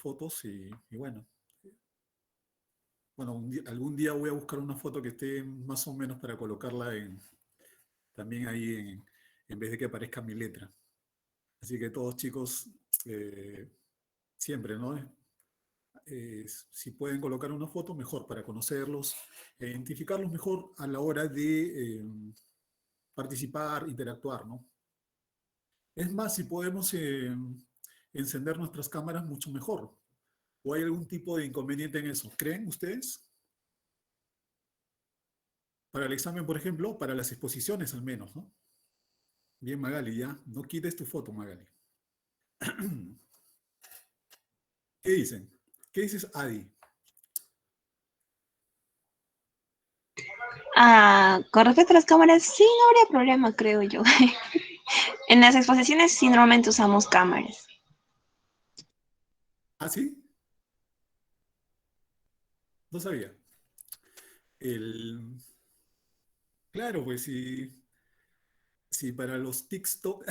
fotos y bueno, algún día voy a buscar una foto que esté más o menos para colocarla también ahí en vez de que aparezca mi letra. Así que todos chicos, eh, siempre, ¿no? Si pueden colocar una foto, mejor para conocerlos, identificarlos mejor a la hora de participar, interactuar, ¿no? Es más, si podemos encender nuestras cámaras, mucho mejor. ¿O hay algún tipo de inconveniente en eso? ¿Creen ustedes? Para el examen, por ejemplo, para las exposiciones al menos, ¿no? Bien, Magali, ya. No quites tu foto, Magali. ¿Qué dicen? ¿Qué dices, Adi? Con respecto a las cámaras, sí, no habría problema, creo yo. En las exposiciones sí normalmente usamos cámaras. ¿Ah, sí? No sabía. El... Claro, pues si para los TikTok,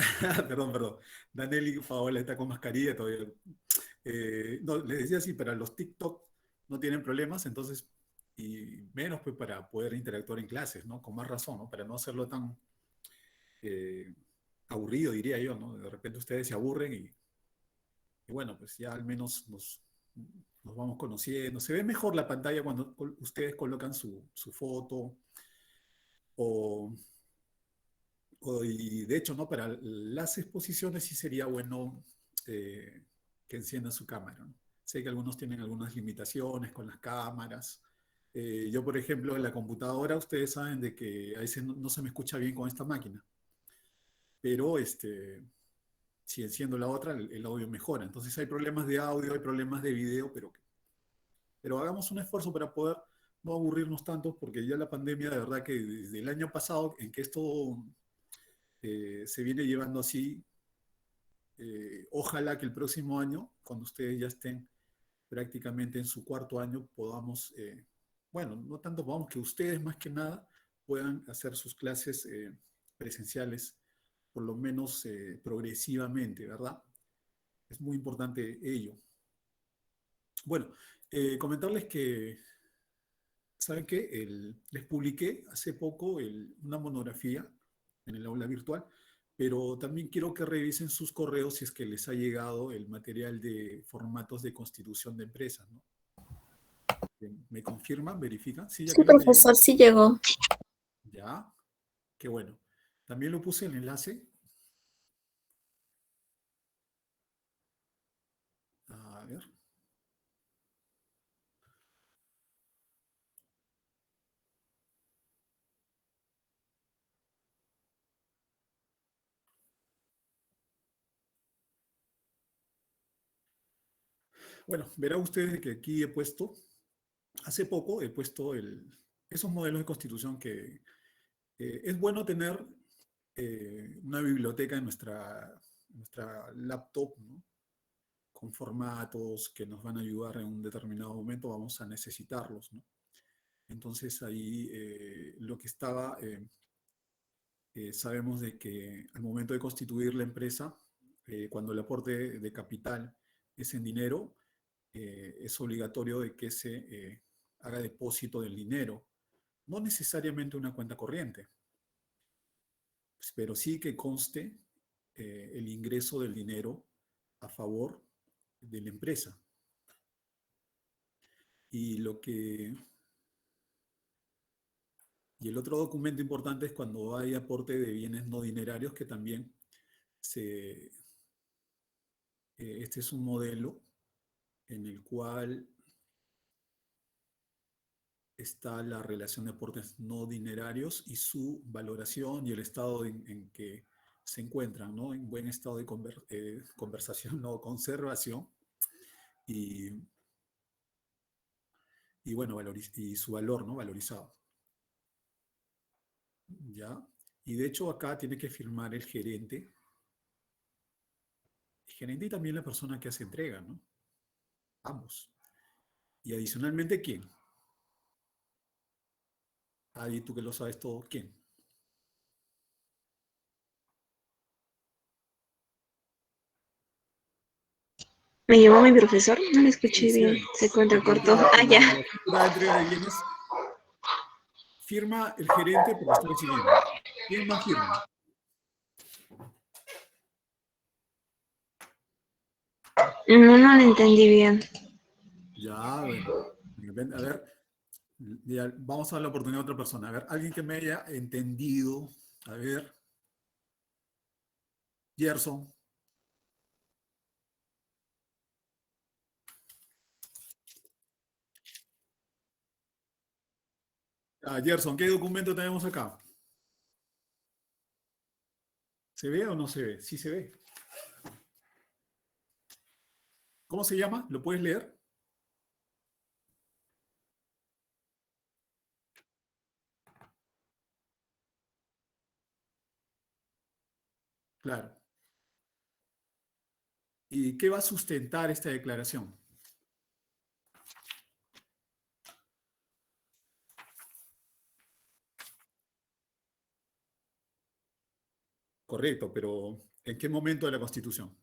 perdón, Danelli Paola está con mascarilla todavía. No, les decía si para los TikTok no tienen problemas, entonces, y menos pues para poder interactuar en clases, ¿no? Con más razón, ¿no? Para no hacerlo tan eh, aburrido, diría yo, ¿no? De repente ustedes se aburren y bueno, pues ya al menos nos vamos conociendo. Se ve mejor la pantalla cuando ustedes colocan su foto o, y de hecho, ¿no? Para las exposiciones sí sería bueno que enciendan su cámara, ¿no? Sé que algunos tienen algunas limitaciones con las cámaras. Yo, por ejemplo, en la computadora, ustedes saben de que a veces no se me escucha bien con esta máquina, pero si enciendo la otra, el audio mejora. Entonces hay problemas de audio, hay problemas de video, pero hagamos un esfuerzo para poder no aburrirnos tanto, porque ya la pandemia, de verdad que desde el año pasado, en que esto se viene llevando así, ojalá que el próximo año, cuando ustedes ya estén prácticamente en su cuarto año, podamos, bueno, no tanto podamos, que ustedes más que nada puedan hacer sus clases presenciales, por lo menos progresivamente, ¿verdad? Es muy importante ello. Bueno, comentarles que, ¿saben qué? Les publiqué hace poco una monografía en el aula virtual, pero también quiero que revisen sus correos si es que les ha llegado el material de formatos de constitución de empresas, ¿no? ¿Me confirman? ¿Verifican? Sí, Sí, Jacqueline, ¿te llegó? profesor, sí llegó. Ya, qué bueno. También lo puse en el enlace. A ver. Bueno, verán ustedes que aquí he puesto, hace poco he puesto esos modelos de constitución que es bueno tener una biblioteca en nuestra laptop, ¿no? Con formatos que nos van a ayudar en un determinado momento, vamos a necesitarlos, ¿no? Entonces ahí lo que estaba, sabemos de que al momento de constituir la empresa, cuando el aporte de capital es en dinero, es obligatorio de que se haga depósito del dinero, no necesariamente una cuenta corriente, pero sí que conste el ingreso del dinero a favor de la empresa. Y y el otro documento importante es cuando hay aporte de bienes no dinerarios, que también este es un modelo en el cual está la relación de aportes no dinerarios y su valoración y el estado en que se encuentran, ¿no? En buen estado de conversación, no conservación, y, y bueno, y su valor, ¿no? Valorizado. ¿Ya? Y de hecho acá tiene que firmar el gerente y también la persona que hace entrega, ¿no? Ambos. Y adicionalmente, ¿quién? Ahí tú que lo sabes todo, ¿quién? ¿Me llamó mi profesor? No lo Sí, escuché sí bien. hay. Se cuenta Porque corto. ahorita Ah, ya. en la escritura de entrega de bienes firma el gerente porque está recibiendo. ¿Quién más firma? No, no lo entendí bien. Ya, bueno. A ver, ya, vamos a dar la oportunidad a otra persona. A ver, alguien que me haya entendido. A ver, Gerson. Ah, Gerson, ¿qué documento tenemos acá? ¿Se ve o no se ve? Sí se ve. ¿Cómo se llama? ¿Lo puedes leer? Claro. ¿Y qué va a sustentar esta declaración? Correcto, pero ¿en qué momento de la Constitución?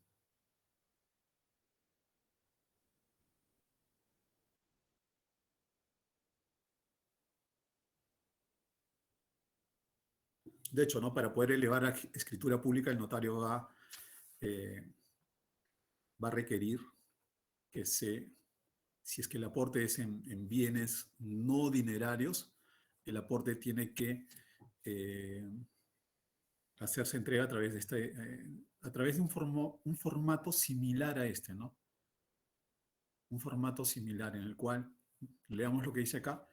De hecho, ¿no? Para poder elevar a escritura pública, el notario eh, va a requerir que si es que el aporte es en bienes no dinerarios, el aporte tiene que eh, hacerse entrega a través de a través de un formato similar a este, ¿no? Un formato similar en el cual, leamos lo que dice acá,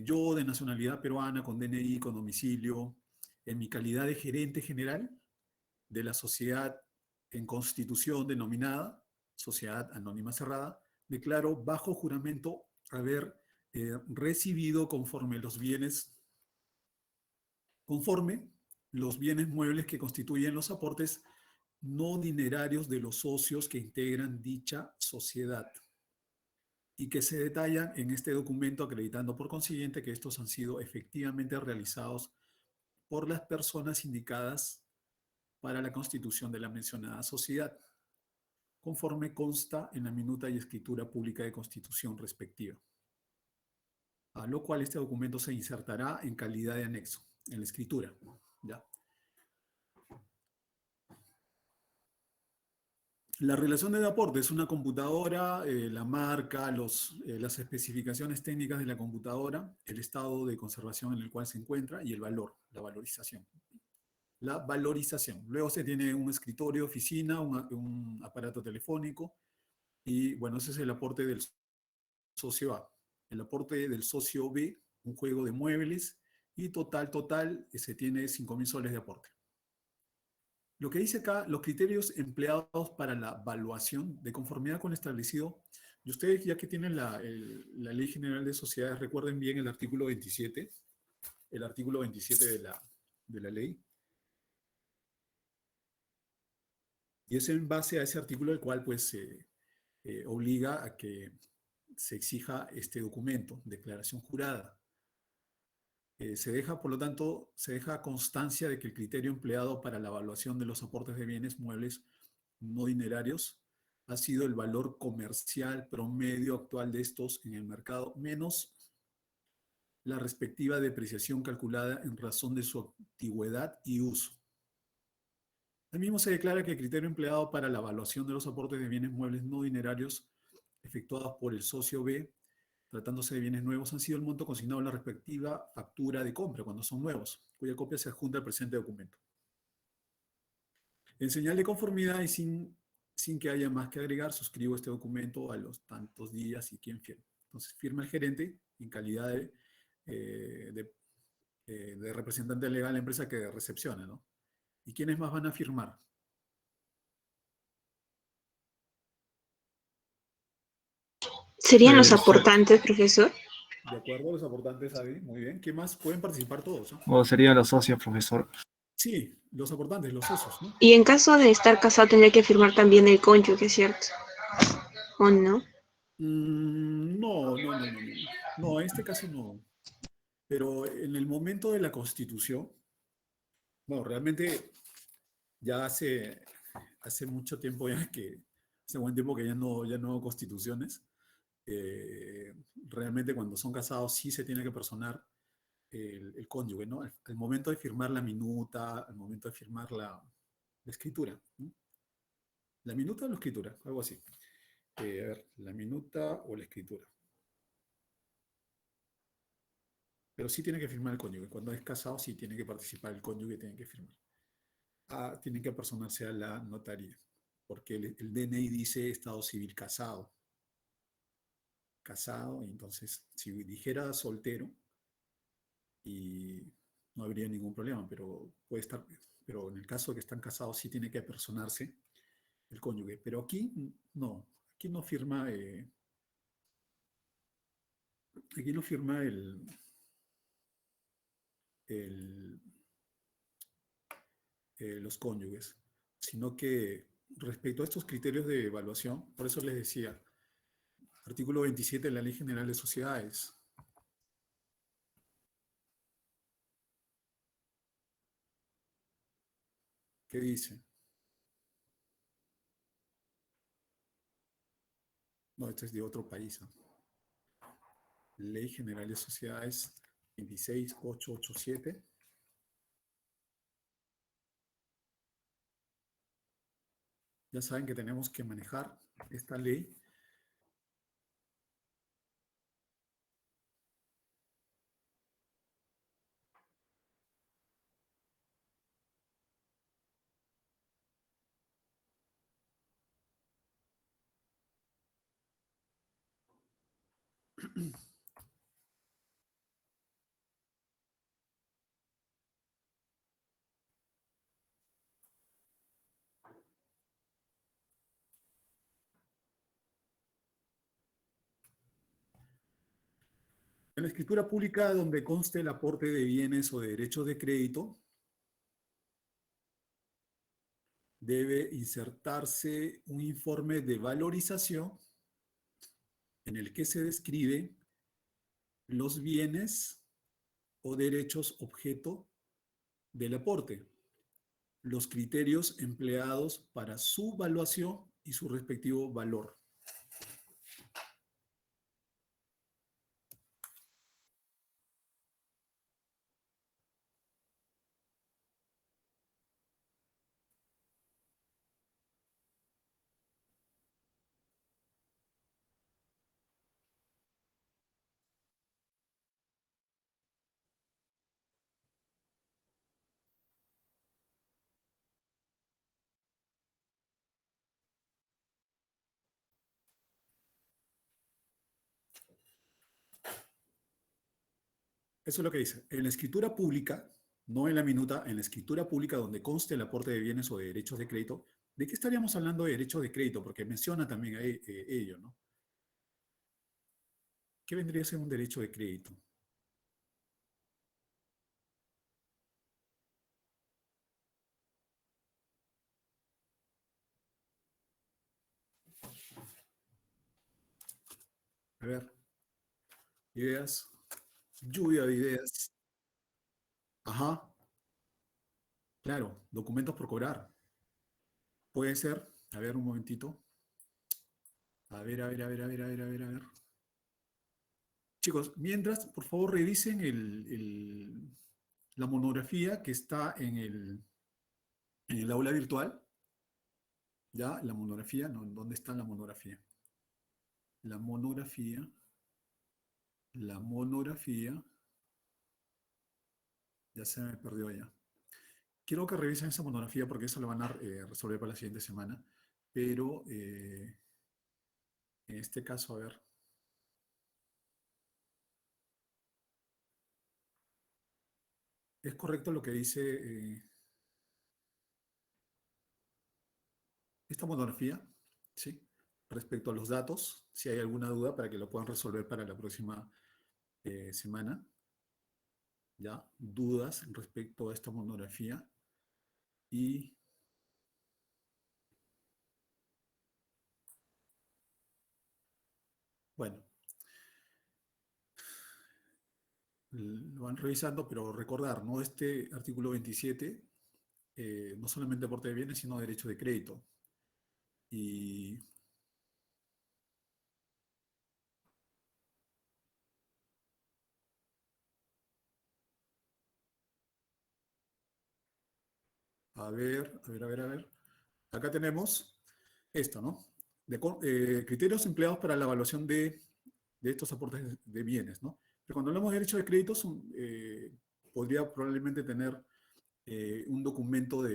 yo de nacionalidad peruana, con DNI, con domicilio, en mi calidad de gerente general de la sociedad en constitución denominada Sociedad Anónima Cerrada, declaro bajo juramento haber recibido conforme los bienes muebles que constituyen los aportes no dinerarios de los socios que integran dicha sociedad y que se detallan en este documento acreditando por consiguiente que estos han sido efectivamente realizados por las personas indicadas para la constitución de la mencionada sociedad, conforme consta en la minuta y escritura pública de constitución respectiva, a lo cual este documento se insertará en calidad de anexo, en la escritura. ¿Ya? La relación de aporte es una computadora, la marca, las especificaciones técnicas de la computadora, el estado de conservación en el cual se encuentra y el valor, la valorización. La valorización. Luego se tiene un escritorio, oficina, un aparato telefónico y bueno, ese es el aporte del socio A. El aporte del socio B, un juego de muebles y total, se tiene 5.000 soles de aporte. Lo que dice acá, los criterios empleados para la evaluación de conformidad con lo establecido, y ustedes ya que tienen la Ley General de Sociedades, recuerden bien el artículo 27 de la ley, y es en base a ese artículo el cual pues obliga a que se exija este documento, declaración jurada. Se deja, por lo tanto, se deja constancia de que el criterio empleado para la evaluación de los aportes de bienes muebles no dinerarios ha sido el valor comercial promedio actual de estos en el mercado, menos la respectiva depreciación calculada en razón de su antigüedad y uso. Asimismo, se declara que el criterio empleado para la evaluación de los aportes de bienes muebles no dinerarios efectuados por el socio B, tratándose de bienes nuevos, han sido el monto consignado en la respectiva factura de compra cuando son nuevos, cuya copia se adjunta al presente documento. En señal de conformidad y sin que haya más que agregar, suscribo este documento a los tantos días y quién firma. Entonces, firma el gerente en calidad de representante legal de la empresa que recepciona, ¿no? ¿Y quiénes más van a firmar? ¿Serían los Sí. aportantes, profesor? De acuerdo, los aportantes, Avi, muy bien. ¿Qué más? Pueden participar todos, ¿no? O serían los socios, profesor. Sí, los aportantes, los socios, ¿no? Y en caso de estar casado, tendría que firmar también el cónyuge, ¿cierto? ¿O no? No. No, en este caso no. Pero en el momento de la Constitución, bueno, realmente ya hace mucho tiempo ya que Hace buen tiempo que ya no hago constituciones. Realmente cuando son casados sí se tiene que personar el cónyuge, ¿no? Al momento de firmar la minuta, al momento de firmar la escritura, ¿no? La minuta o la escritura, algo así. A ver, la minuta o la escritura. Pero sí tiene que firmar el cónyuge. Cuando es casado sí tiene que participar el cónyuge, tiene que firmar. Tienen que personarse a la notaría, porque el DNI dice estado civil casado. Casado, y entonces si dijera soltero, y no habría ningún problema, pero puede estar, pero en el caso de que están casados sí tiene que personarse el cónyuge. Pero aquí no firma, aquí no firma el, los cónyuges, sino que respecto a estos criterios de evaluación, por eso les decía, artículo 27 de la Ley General de Sociedades, ¿qué dice? No, este es de otro país, ¿no? Ley General de Sociedades 26887. Ya saben que tenemos que manejar esta ley. En la escritura pública donde conste el aporte de bienes o de derechos de crédito, debe insertarse un informe de valorización en el que se describe los bienes o derechos objeto del aporte, los criterios empleados para su valuación y su respectivo valor. Eso es lo que dice. En la escritura pública, no en la minuta, en la escritura pública donde conste el aporte de bienes o de derechos de crédito, ¿de qué estaríamos hablando de derechos de crédito? Porque menciona también ahí, ello, ¿no? ¿Qué vendría a ser un derecho de crédito? A ver, ideas, lluvia de ideas. Ajá, claro, documentos por cobrar. Puede ser, a ver un momentito. A ver, a ver, a ver, a ver, a ver, a ver, a ver. Chicos, mientras, por favor, revisen la monografía que está en el aula virtual. ¿Ya? La monografía, no, ¿dónde está la monografía? La monografía, la monografía, ya se me perdió ya. Quiero que revisen esa monografía porque eso lo van a resolver para la siguiente semana. Pero en este caso, a ver, ¿es correcto lo que dice esta monografía? ¿Sí? Respecto a los datos, si hay alguna duda para que lo puedan resolver para la próxima semana. ¿Ya? Dudas respecto a esta monografía. Y bueno, lo van revisando, pero recordar, ¿no? Este artículo 27, no solamente aporte de bienes, sino derecho de crédito. Y A ver. Acá tenemos esto, ¿no? Criterios empleados para la evaluación de estos aportes de bienes, ¿no? Pero cuando hablamos de derecho de créditos, podría probablemente tener un documento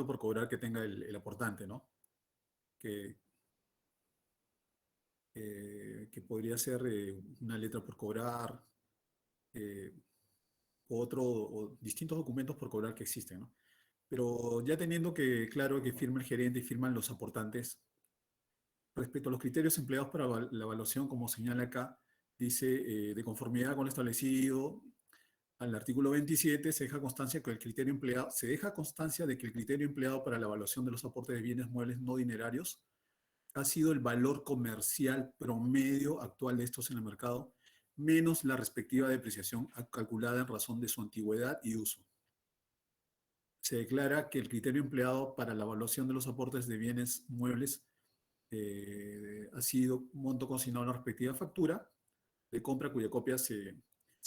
por cobrar que tenga el aportante, ¿no? Que, que podría ser una letra por cobrar, eh, o distintos documentos por cobrar que existen, ¿no? Pero ya teniendo que, claro, que firma el gerente y firman los aportantes, respecto a los criterios empleados para la evaluación, como señala acá, dice, de conformidad con lo establecido, al artículo 27 se deja constancia de que el criterio empleado para la evaluación de los aportes de bienes muebles no dinerarios ha sido el valor comercial promedio actual de estos en el mercado, menos la respectiva depreciación calculada en razón de su antigüedad y uso. Se declara que el criterio empleado para la evaluación de los aportes de bienes muebles ha sido un monto consignado en la respectiva factura de compra cuya copia se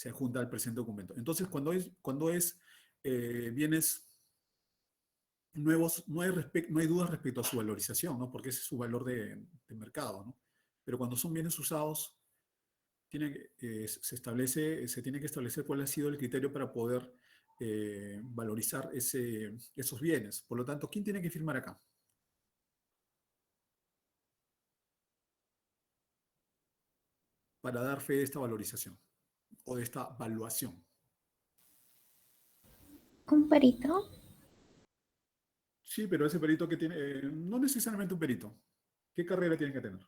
adjunta al presente documento. Entonces, cuando es bienes nuevos, no hay dudas respecto a su valorización, ¿no? Porque ese es su valor de mercado, ¿no? Pero cuando son bienes usados, se tiene que establecer cuál ha sido el criterio para poder valorizar esos bienes. Por lo tanto, ¿quién tiene que firmar acá para dar fe de esta valorización o de esta valuación? Un perito. Sí, pero ese perito que tiene, no necesariamente un perito. ¿Qué carrera tiene que tener?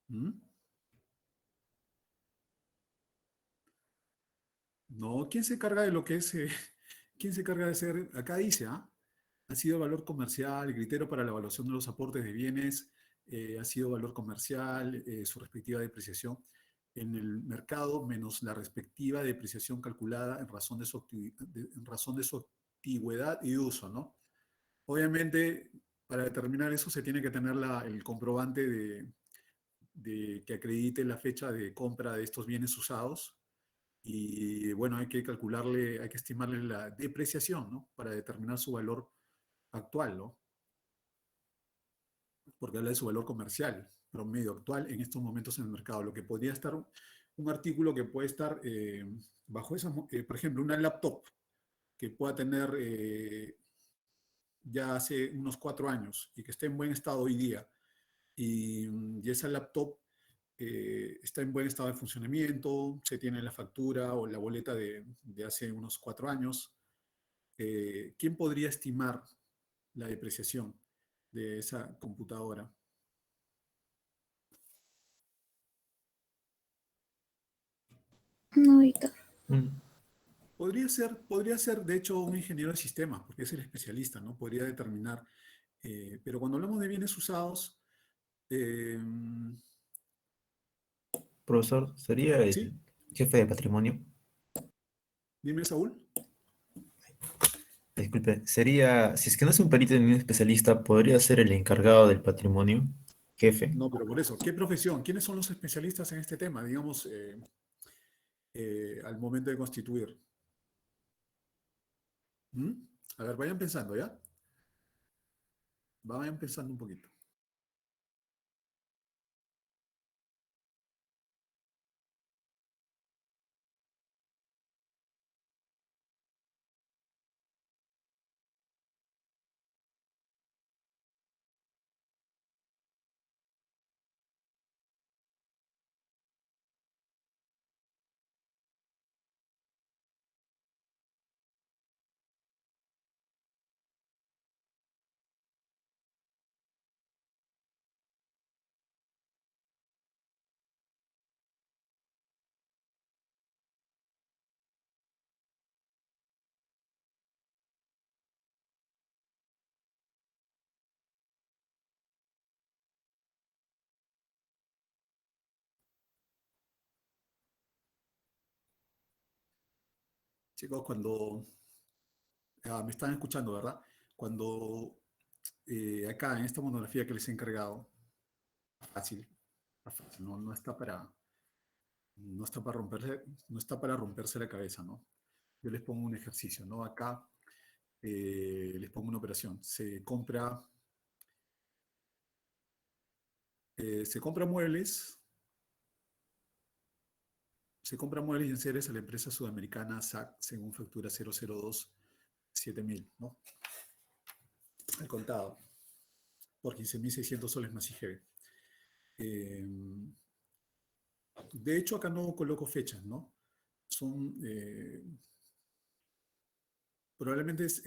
¿Mm? No, ¿quién se encarga de lo que es? ¿Quién se encarga de ser? Acá dice, ¿ah? Ha sido valor comercial, el criterio para la evaluación de los aportes de bienes, ha sido valor comercial, su respectiva depreciación en el mercado, menos la respectiva depreciación calculada en razón de su antigüedad y uso, ¿no? Obviamente, para determinar eso se tiene que tener el comprobante de que acredite la fecha de compra de estos bienes usados. Y bueno, hay que estimarle la depreciación, ¿no? Para determinar su valor actual, ¿no? Porque habla de su valor comercial, promedio actual en estos momentos en el mercado. Lo que podría estar, un artículo que puede estar bajo esas, por ejemplo, una laptop que pueda tener ya hace unos 4 años y que esté en buen estado hoy día, y esa laptop está en buen estado de funcionamiento, se tiene la factura o la boleta de hace unos 4 años. ¿Quién podría estimar la depreciación de esa computadora? Un auditor. Mm. Podría ser, de hecho, un ingeniero de sistemas, porque es el especialista, ¿no? Podría determinar. Pero cuando hablamos de bienes usados, eh, Profesor, ¿sería el sí, jefe de patrimonio? dime, Saúl. Disculpe, sería, si es que no es un perito ni un especialista, ¿podría ser el encargado del patrimonio? Jefe. No, pero por eso, ¿qué profesión? ¿Quiénes son los especialistas en este tema, digamos, al momento de constituir? ¿Mm? A ver, vayan pensando, ¿ya? Vayan pensando un poquito. Chicos, me están escuchando, ¿verdad? Cuando acá en esta monografía que les he encargado, fácil, no está para, no está para romperse la cabeza, ¿no? Yo les pongo un ejercicio, ¿no? Acá les pongo una operación. Se compra muebles y enseres a la empresa sudamericana SAC según factura 002-7000, ¿no? Al contado, por 15.600 soles más IGB. De hecho, acá no coloco fechas, ¿no? Son, probablemente es,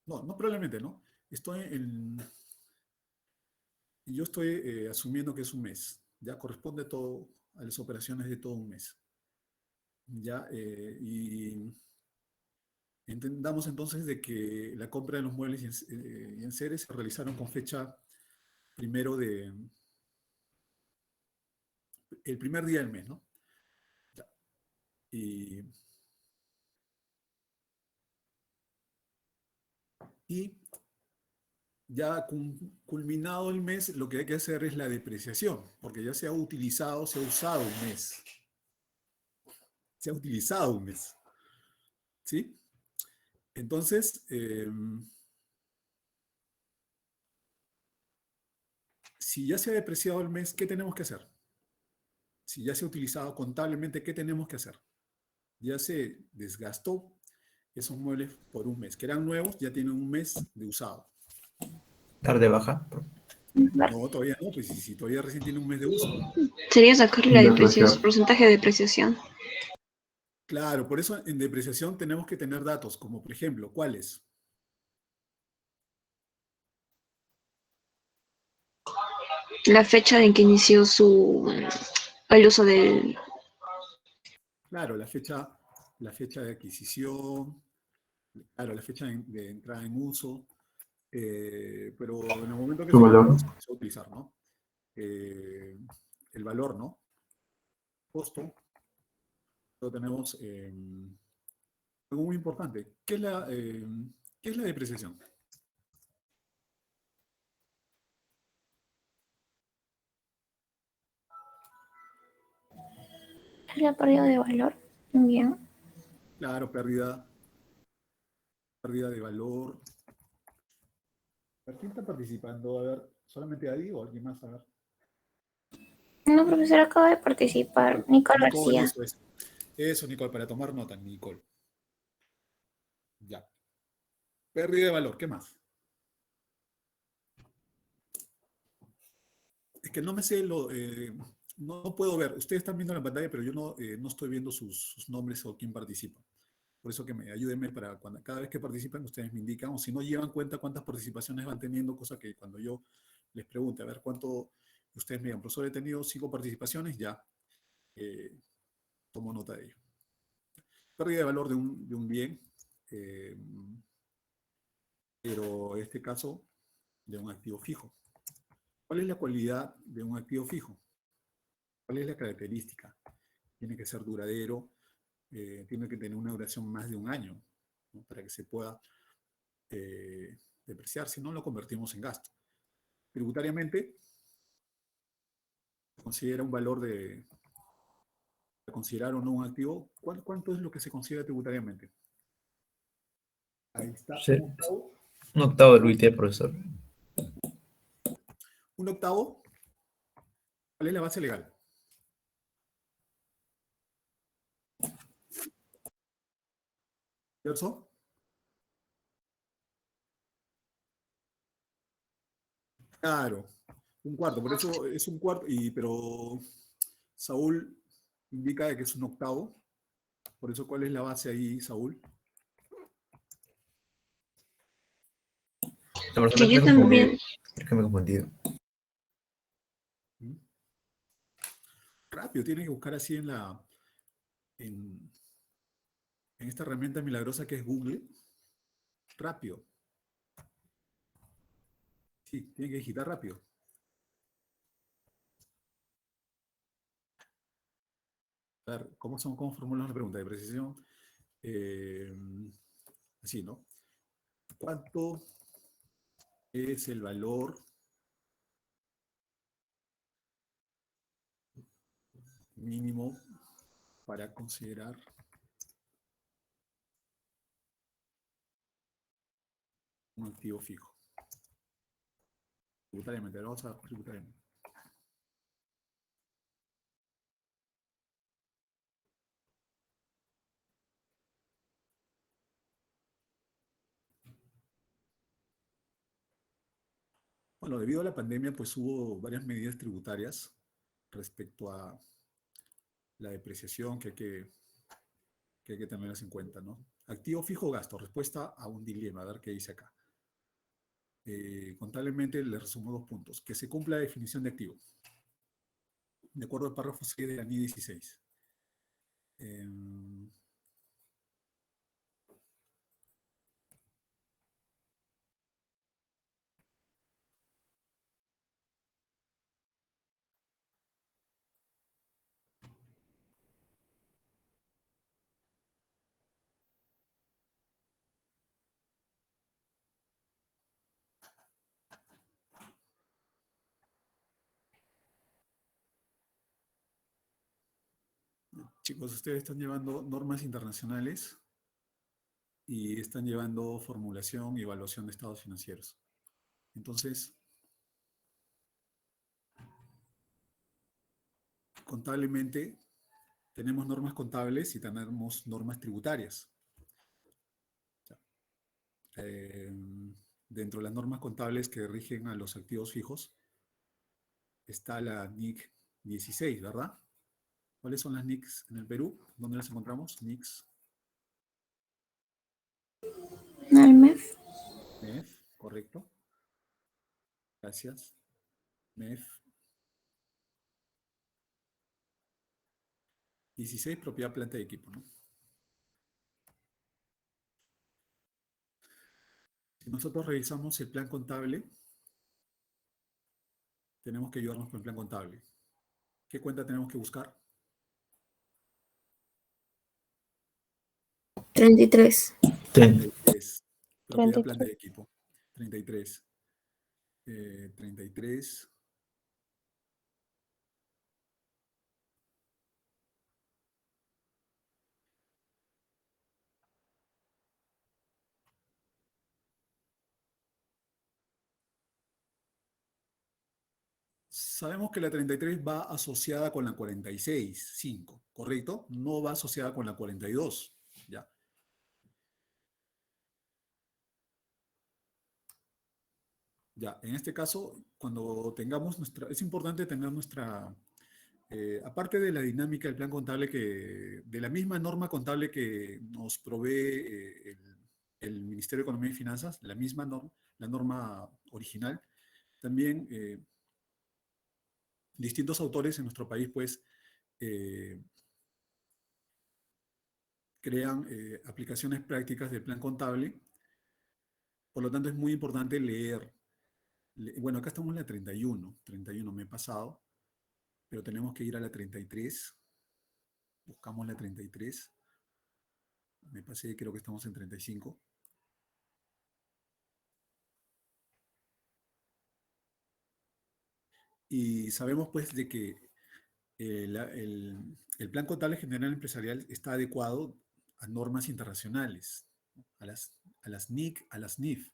no probablemente, ¿no? Yo estoy asumiendo que es un mes, ya corresponde todo a las operaciones de todo un mes. Ya, y entendamos entonces de que la compra de los muebles y enseres se realizaron con fecha el primer día del mes, ¿no? Ya, y ya culminado el mes, lo que hay que hacer es la depreciación, porque ya se ha utilizado, se ha usado un mes. Se ha utilizado un mes. ¿Sí? Entonces, si ya se ha depreciado el mes, ¿qué tenemos que hacer? Si ya se ha utilizado contablemente, ¿qué tenemos que hacer? Ya se desgastó esos muebles por un mes, que eran nuevos, ya tienen un mes de usado. Dar de baja. No, todavía no, pues si todavía recién tiene un mes de uso. Sería sacarle la depreciación, porcentaje de depreciación. Claro, por eso en depreciación tenemos que tener datos, como por ejemplo, ¿cuáles? La fecha en que inició el uso del... Claro, la fecha de adquisición, claro, la fecha de entrada en uso, pero en el momento que Su se valor. compró, se empezó a utilizar, ¿no? El valor, ¿no? Costo. Luego tenemos algo muy importante. ¿Qué es la depreciación? La pérdida de valor. Bien. Claro, pérdida de valor. ¿Quién está participando? A ver, ¿solamente Adi o alguien más? A ver. Una profesora acaba de participar, Nicole Nicole, García. eso es. Eso, Nicole, para tomar nota, Nicole. Ya. Pérdida de valor, ¿qué más? Es que no me sé no puedo ver. Ustedes están viendo la pantalla, pero yo no estoy viendo sus nombres o quién participa. Por eso que ayúdenme para cada vez que participen, ustedes me indican, o si no llevan cuenta cuántas participaciones van teniendo, cosa que cuando yo les pregunte, a ver cuánto ustedes me digan, profesor, he tenido 5 participaciones, ya tomo nota de ello. Pérdida de valor de un bien, pero en este caso de un activo fijo. ¿Cuál es la cualidad de un activo fijo? ¿Cuál es la característica? Tiene que ser duradero, tiene que tener una duración más de un año, ¿no? Para que se pueda depreciar, si no lo convertimos en gasto. Tributariamente, se considera un valor considerar o no un activo. ¿Cuánto es lo que se considera tributariamente? Ahí está, Sí. un octavo. Un octavo del UIT, profesor. Un octavo, ¿cuál es la base legal? ¿Cierto? Claro, un cuarto, por eso es un cuarto, pero Saúl indica que es un octavo, por eso ¿cuál es la base ahí, Saúl? La verdad Que me he yo confundido. también... Creo que me he confundido. Rápido, tiene que buscar así en esta herramienta milagrosa que es Google. Rápido. Sí, tiene que digitar rápido. A ver, ¿cómo formulamos la pregunta de precisión? Así, ¿no? ¿Cuánto es el valor mínimo para considerar un activo fijo. Tributariamente, vamos a tributariamente. Bueno, debido a la pandemia, pues hubo varias medidas tributarias respecto a la depreciación que hay que tenerlas en cuenta, ¿no? Activo fijo o gasto, respuesta a un dilema, a ver qué dice acá. Contablemente le resumo 2 puntos. Que se cumpla la definición de activo, de acuerdo al párrafo 6 de la NI 16. Chicos, ustedes están llevando normas internacionales y están llevando formulación y evaluación de estados financieros. Entonces, contablemente, tenemos normas contables y tenemos normas tributarias. Eh, Dentro de las normas contables que rigen a los activos fijos está la NIC 16, ¿verdad? ¿Cuáles son las NICs en el Perú? ¿Dónde las encontramos? NICs. al MEF. MEF, correcto. Gracias. MEF. 16, propiedad, planta y equipo, ¿no? Si nosotros revisamos el plan contable, tenemos que ayudarnos con el plan contable. ¿Qué cuenta tenemos que buscar? 33. 33. Propiedad, planta 33. y equipo. 33. 33. Sabemos que la 33 va asociada con la 46, 5, ¿correcto? No va asociada con la 42, ¿ya? Ya, en este caso, cuando tengamos nuestra, es importante tener nuestra, aparte de la dinámica del plan contable, de la misma norma contable que nos provee el Ministerio de Economía y Finanzas, la misma norma, la norma original, también distintos autores en nuestro país, pues, eh, crean aplicaciones prácticas del plan contable. Por lo tanto, es muy importante leer. Bueno, acá estamos en la 31 me he pasado, pero tenemos que ir a la 33. Buscamos la 33. Me pasé, creo que estamos en 35. Y sabemos, pues, de que el plan contable general empresarial está adecuado a normas internacionales, a las NIC, a las NIF.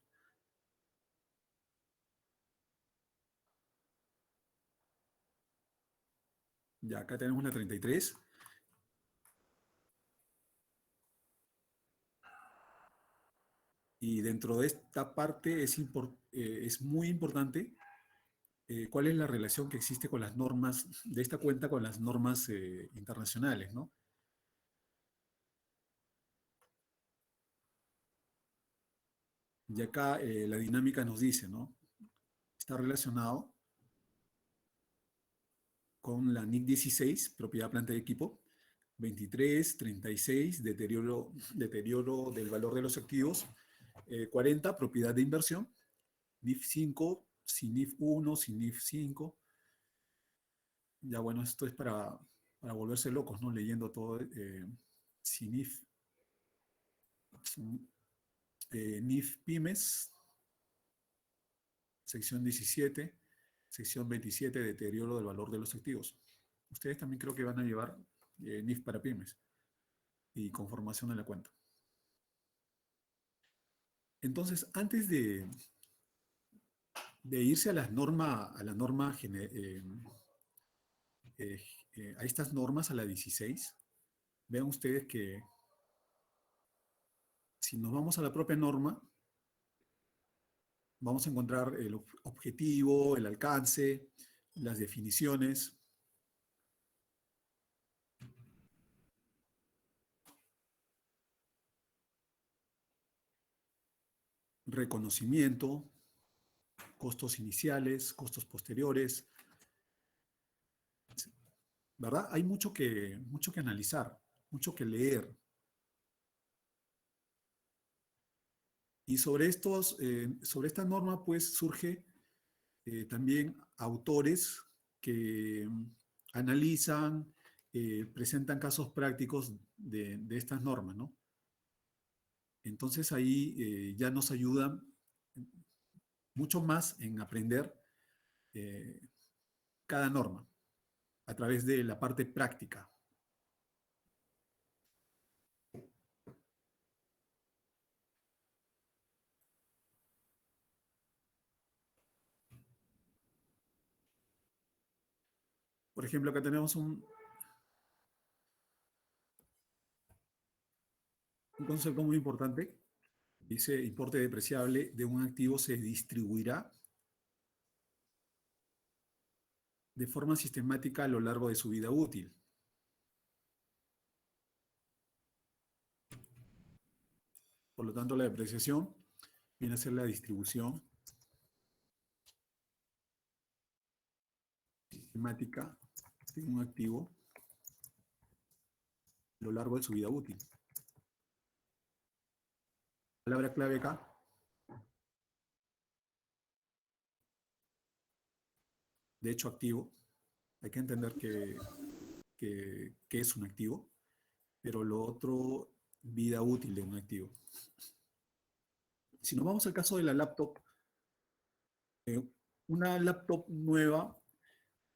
Ya acá tenemos la 33. Y dentro de esta parte es muy importante cuál es la relación que existe con las normas de esta cuenta con las normas internacionales, ¿no? Y acá la dinámica nos dice, ¿no? Está relacionado con la NIC 16, propiedad, planta y equipo, 23, 36, deterioro del valor de los activos, 40, propiedad de inversión, NIF 5, SINIF 1, SINIF 5. Ya bueno, esto es para volverse locos, ¿no? Leyendo todo. SINIF, NIF pymes, sección 17, sección 27, deterioro del valor de los activos. Ustedes también creo que van a llevar NIF para pymes y conformación de la cuenta. Entonces, antes de irse a la norma a estas normas, a la 16, vean ustedes que si nos vamos a la propia norma, vamos a encontrar el objetivo, el alcance, las definiciones. Reconocimiento, costos iniciales, costos posteriores, ¿verdad? Hay mucho que analizar, mucho que leer. Y sobre esta norma, pues, surge también autores que analizan, presentan casos prácticos de estas normas, ¿no? Entonces ahí ya nos ayudan mucho más en aprender cada norma a través de la parte práctica. Por ejemplo, acá tenemos un concepto muy importante. Dice, importe depreciable de un activo se distribuirá de forma sistemática a lo largo de su vida útil. Por lo tanto, la depreciación viene a ser la distribución sistemática de un activo a lo largo de su vida útil. Palabra clave acá. De hecho, activo. Hay que entender que es un activo, pero lo otro, vida útil de un activo. Si nos vamos al caso de la laptop, una laptop nueva,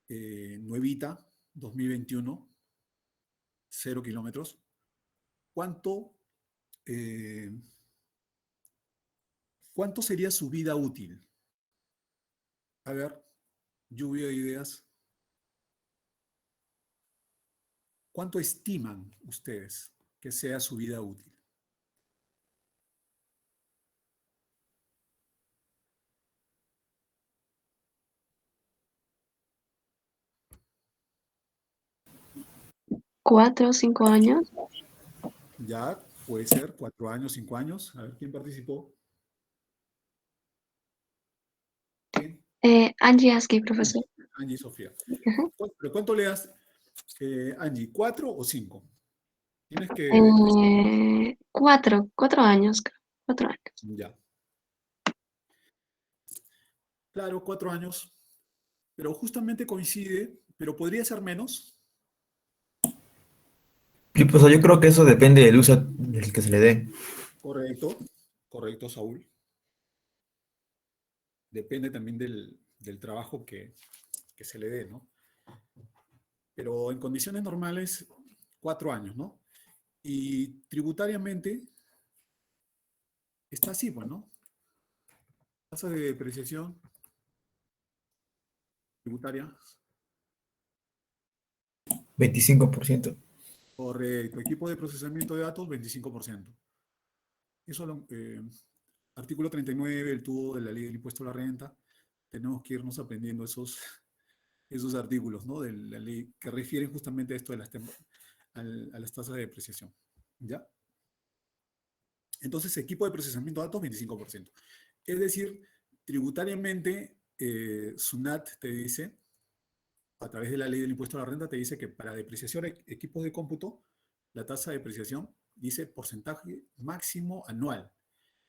nuevita, 2021, 0 kilómetros, eh, ¿cuánto sería su vida útil? A ver, lluvia de ideas. ¿Cuánto estiman ustedes que sea su vida útil? ¿4 o 5 años? Ya, puede ser 4 años, 5 años. A ver, ¿quién participó? ¿Quién? Angie Aski, profesor. Angie y Sofía. Ajá. ¿Pero cuánto le das, Angie? ¿4 o 5? Tienes que... 4 años, creo. 4 años. Ya. Claro, 4 años. Pero justamente coincide, pero podría ser menos. Y pues yo creo que eso depende del uso del que se le dé. Correcto, correcto, Saúl. Depende también del trabajo que se le dé, ¿no? Pero en condiciones normales, 4 años, ¿no? Y tributariamente está así, pues, ¿no? Tasa de depreciación tributaria. 25%. Correcto. Equipo de procesamiento de datos, 25%. Eso, artículo 39, el tubo de la ley del impuesto a la renta. Tenemos que irnos aprendiendo esos artículos, ¿no? De la ley que refieren justamente a esto de a las tasas de depreciación. ¿Ya? Entonces, equipo de procesamiento de datos, 25%. Es decir, tributariamente, SUNAT te dice, a través de la ley del impuesto a la renta, te dice que para depreciación de equipos de cómputo, la tasa de depreciación dice porcentaje máximo anual.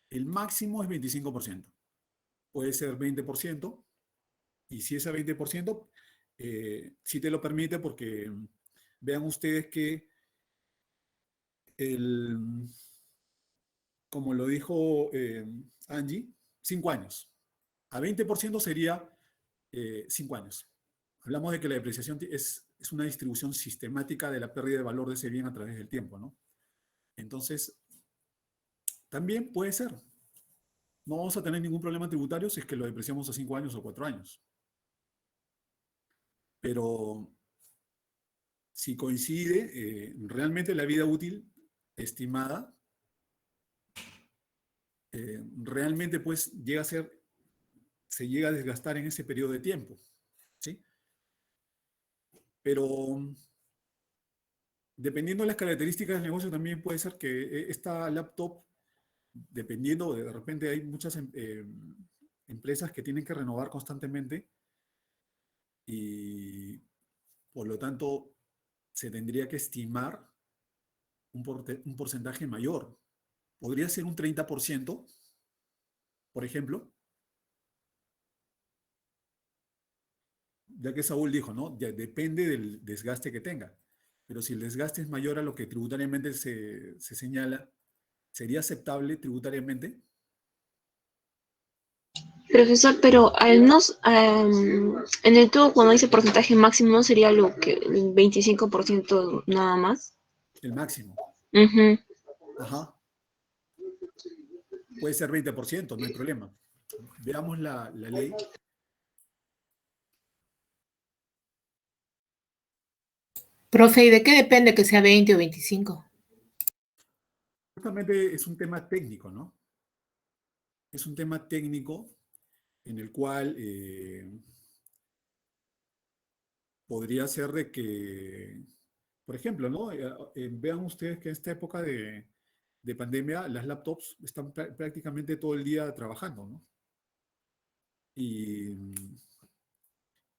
El máximo es 25%. Puede ser 20%, y si es a 20%, sí te lo permite porque vean ustedes que como lo dijo Angie, 5 años. A 20% sería 5 años. Hablamos de que la depreciación es una distribución sistemática de la pérdida de valor de ese bien a través del tiempo, ¿no? Entonces, también puede ser. No vamos a tener ningún problema tributario si es que lo depreciamos a 5 años o 4 años. Pero si coincide, realmente la vida útil estimada, realmente pues se llega a desgastar en ese periodo de tiempo, ¿sí? Pero dependiendo de las características del negocio, también puede ser que esta laptop, dependiendo, de repente hay muchas empresas que tienen que renovar constantemente y por lo tanto se tendría que estimar un porcentaje mayor. Podría ser un 30%, por ejemplo, ya que Saúl dijo, ¿no? Ya depende del desgaste que tenga. Pero si el desgaste es mayor a lo que tributariamente se señala, ¿sería aceptable tributariamente? Profesor, pero al nos, en el tubo cuando dice porcentaje máximo sería lo que el 25% nada más. El máximo. Ujú. Ajá. Puede ser 20%, no hay problema. Veamos la ley. Profe, ¿y de qué depende que sea 20 o 25? Justamente es un tema técnico, ¿no? Es un tema técnico en el cual podría ser de que, por ejemplo, ¿no? Vean ustedes que en esta época de pandemia las laptops están prácticamente todo el día trabajando, ¿no? Y,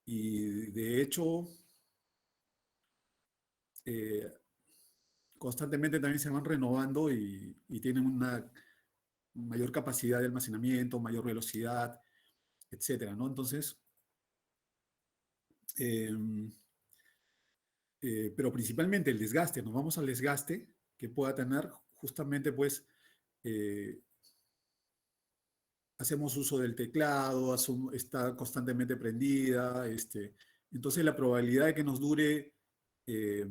y de hecho, eh, constantemente también se van renovando y tienen una mayor capacidad de almacenamiento, mayor velocidad, etcétera, ¿no? Entonces, eh, pero principalmente el desgaste, nos vamos al desgaste que pueda tener justamente pues eh, hacemos uso del teclado, está constantemente prendida, entonces la probabilidad de que nos dure eh,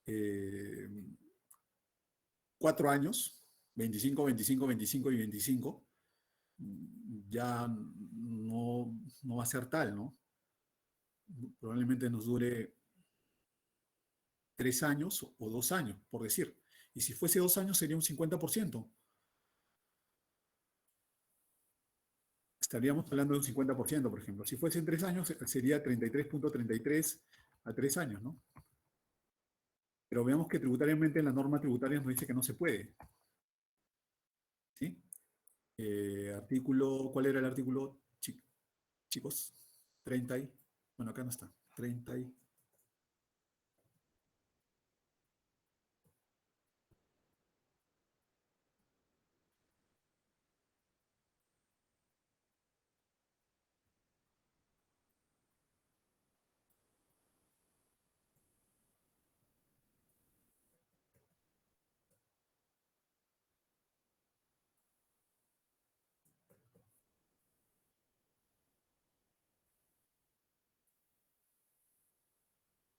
eh, 4 años, 25, 25, 25 y 25, ya no va a ser tal, ¿no? Probablemente nos dure 3 años o 2 años, por decir. Y si fuese 2 años sería un 50%. Estaríamos hablando de un 50%, por ejemplo. Si fuesen 3 años, sería 33.33 a 3 años, ¿no? Pero veamos que tributariamente en la norma tributaria nos dice que no se puede. ¿Sí? ¿Cuál era el artículo, chicos? 30 y, bueno, acá no está. 30 y,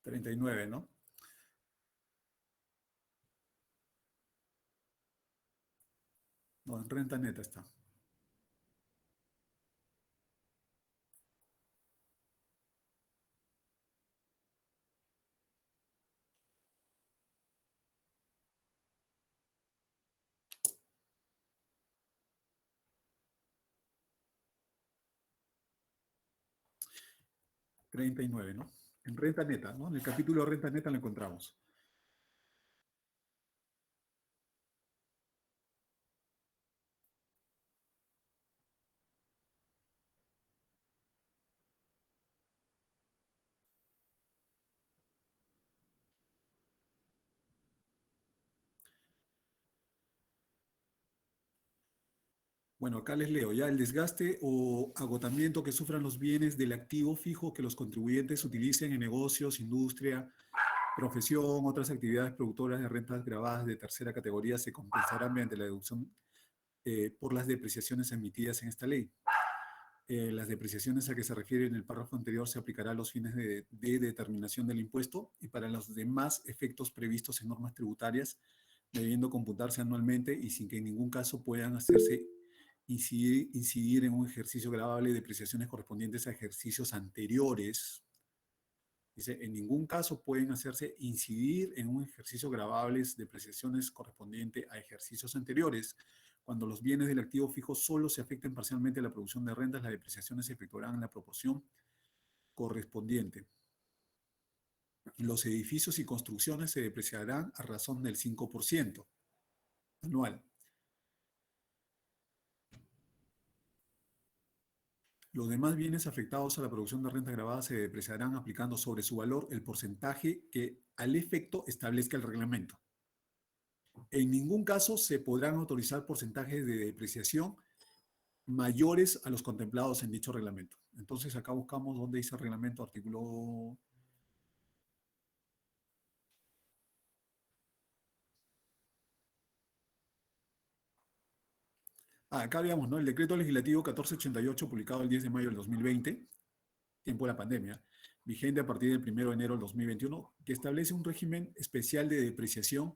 39, ¿no? No, en renta neta está. $39, ¿no? En renta neta, ¿no? En el capítulo de renta neta lo encontramos. Bueno, acá les leo ya el desgaste o agotamiento que sufran los bienes del activo fijo que los contribuyentes utilicen en negocios, industria, profesión, otras actividades productoras de rentas grabadas de tercera categoría se compensarán mediante la deducción por las depreciaciones emitidas en esta ley. Las depreciaciones a que se refiere en el párrafo anterior se aplicará a los fines de determinación del impuesto y para los demás efectos previstos en normas tributarias, debiendo computarse anualmente y sin que en ningún caso puedan hacerse incidir en un ejercicio gravable de depreciaciones correspondientes a ejercicios anteriores. Dice, en ningún caso pueden hacerse incidir en un ejercicio gravables de depreciaciones correspondientes a ejercicios anteriores. Cuando los bienes del activo fijo solo se afecten parcialmente a la producción de rentas, las depreciaciones se efectuarán en la proporción correspondiente. Los edificios y construcciones se depreciarán a razón del 5% anual. Los demás bienes afectados a la producción de renta gravada se depreciarán aplicando sobre su valor el porcentaje que al efecto establezca el reglamento. En ningún caso se podrán autorizar porcentajes de depreciación mayores a los contemplados en dicho reglamento. Entonces acá buscamos dónde dice el reglamento, artículo... acá veamos, ¿no? El decreto legislativo 1488, publicado el 10 de mayo del 2020, tiempo de la pandemia, vigente a partir del 1 de enero del 2021, que establece un régimen especial de depreciación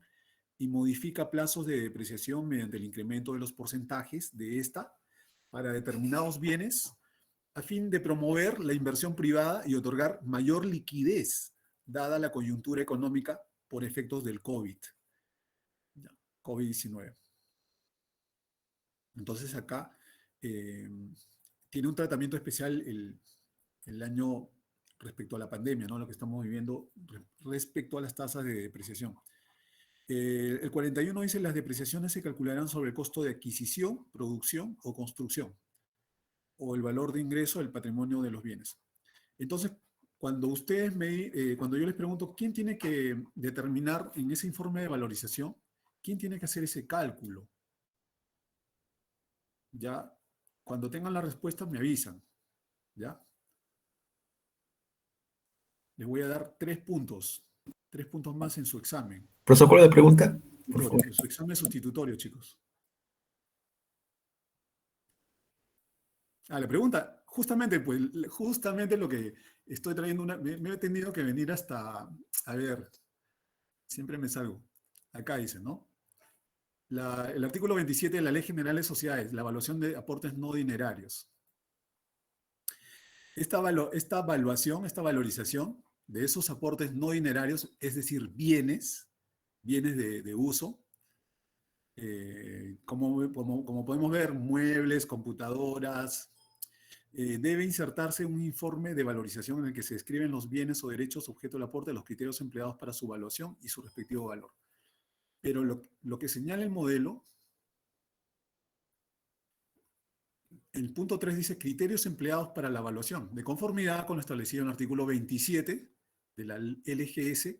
y modifica plazos de depreciación mediante el incremento de los porcentajes de esta para determinados bienes a fin de promover la inversión privada y otorgar mayor liquidez dada la coyuntura económica por efectos del COVID-19. Entonces acá tiene un tratamiento especial el año respecto a la pandemia, ¿no? Lo que estamos viviendo respecto a las tasas de depreciación. El 41 dice, las depreciaciones se calcularán sobre el costo de adquisición, producción o construcción, o el valor de ingreso del patrimonio de los bienes. Entonces, cuando cuando yo les pregunto, ¿quién tiene que determinar en ese informe de valorización, quién tiene que hacer ese cálculo? Ya, cuando tengan la respuesta me avisan, ¿ya? Les voy a dar 3 puntos más en su examen. ¿Protocolo de pregunta? Por favor. En su examen sustitutorio, chicos. La pregunta, justamente lo que estoy trayendo, me he tenido que venir hasta, a ver, siempre me salgo. Acá dice, ¿no? El artículo 27 de la Ley General de Sociedades, la evaluación de aportes no dinerarios. Esta valorización de esos aportes no dinerarios, es decir, bienes de uso, como podemos ver, muebles, computadoras, debe insertarse un informe de valorización en el que se describen los bienes o derechos objeto del aporte, los criterios empleados para su evaluación y su respectivo valor. Pero lo que señala el modelo, el punto 3 dice criterios empleados para la evaluación. De conformidad con lo establecido en el artículo 27 de la LGS,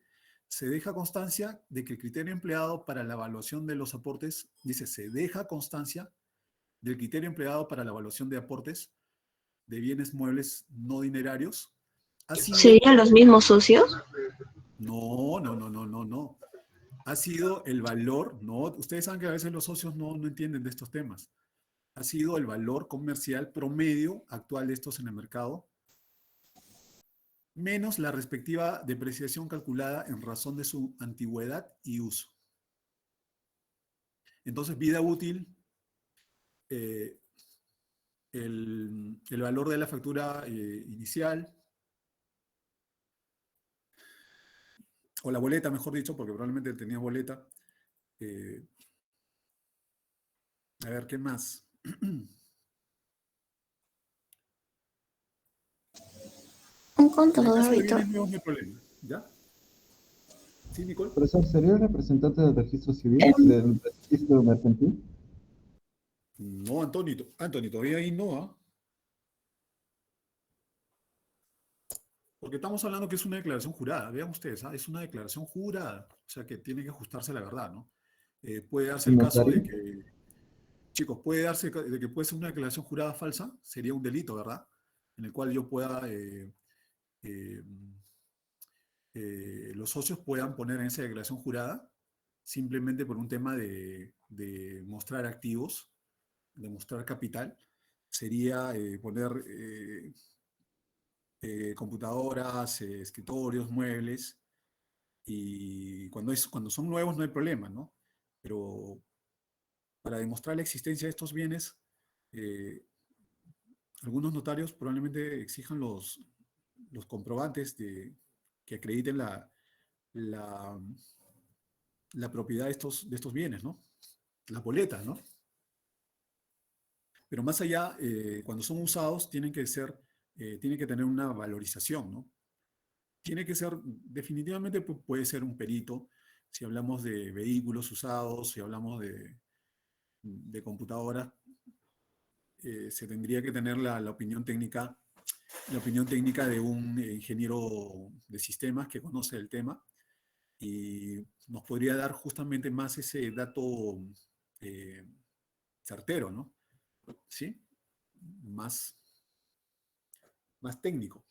se deja constancia de que el criterio empleado para la evaluación de los aportes, dice, se deja constancia del criterio empleado para la evaluación de aportes de bienes muebles no dinerarios. ¿Serían los mismos socios? No. Ha sido el valor, no, ustedes saben que a veces los socios no entienden de estos temas. Ha sido el valor comercial promedio actual de estos en el mercado, menos la respectiva depreciación calculada en razón de su antigüedad y uso. Entonces, vida útil, el valor de la factura inicial, o la boleta, mejor dicho, porque probablemente tenía boleta. A ver, ¿qué más? Un contador En el caso de auditor. bienes nuevos no hay problema, ¿ya? ¿Sí, Nicole? Profesor, ¿sería el representante del registro civil, del registro mercantil? No, Antonio, todavía ahí no, ¿ah? Porque estamos hablando que es una declaración jurada. Vean ustedes, es una declaración jurada. O sea, que tiene que ajustarse a la verdad, ¿no? Puede darse el caso de que, chicos, puede darse de que puede ser una declaración jurada falsa. Sería un delito, ¿verdad? En el cual yo pueda, los socios puedan poner en esa declaración jurada simplemente por un tema de mostrar activos, demostrar capital sería poner computadoras, escritorios, muebles, y cuando son nuevos no hay problema, ¿no? Pero para demostrar la existencia de estos bienes, eh, algunos notarios probablemente exijan los comprobantes que acrediten la, la propiedad de estos bienes, ¿no? Las boletas, ¿no? Pero más allá, cuando son usados, tienen que tener una valorización, ¿no? Tiene que ser, definitivamente puede ser un perito, si hablamos de vehículos usados, si hablamos de computadoras, se tendría que tener la opinión técnica de un ingeniero de sistemas que conoce el tema y nos podría dar justamente más ese dato eh, certero, ¿no? ¿Sí? Más, más técnico.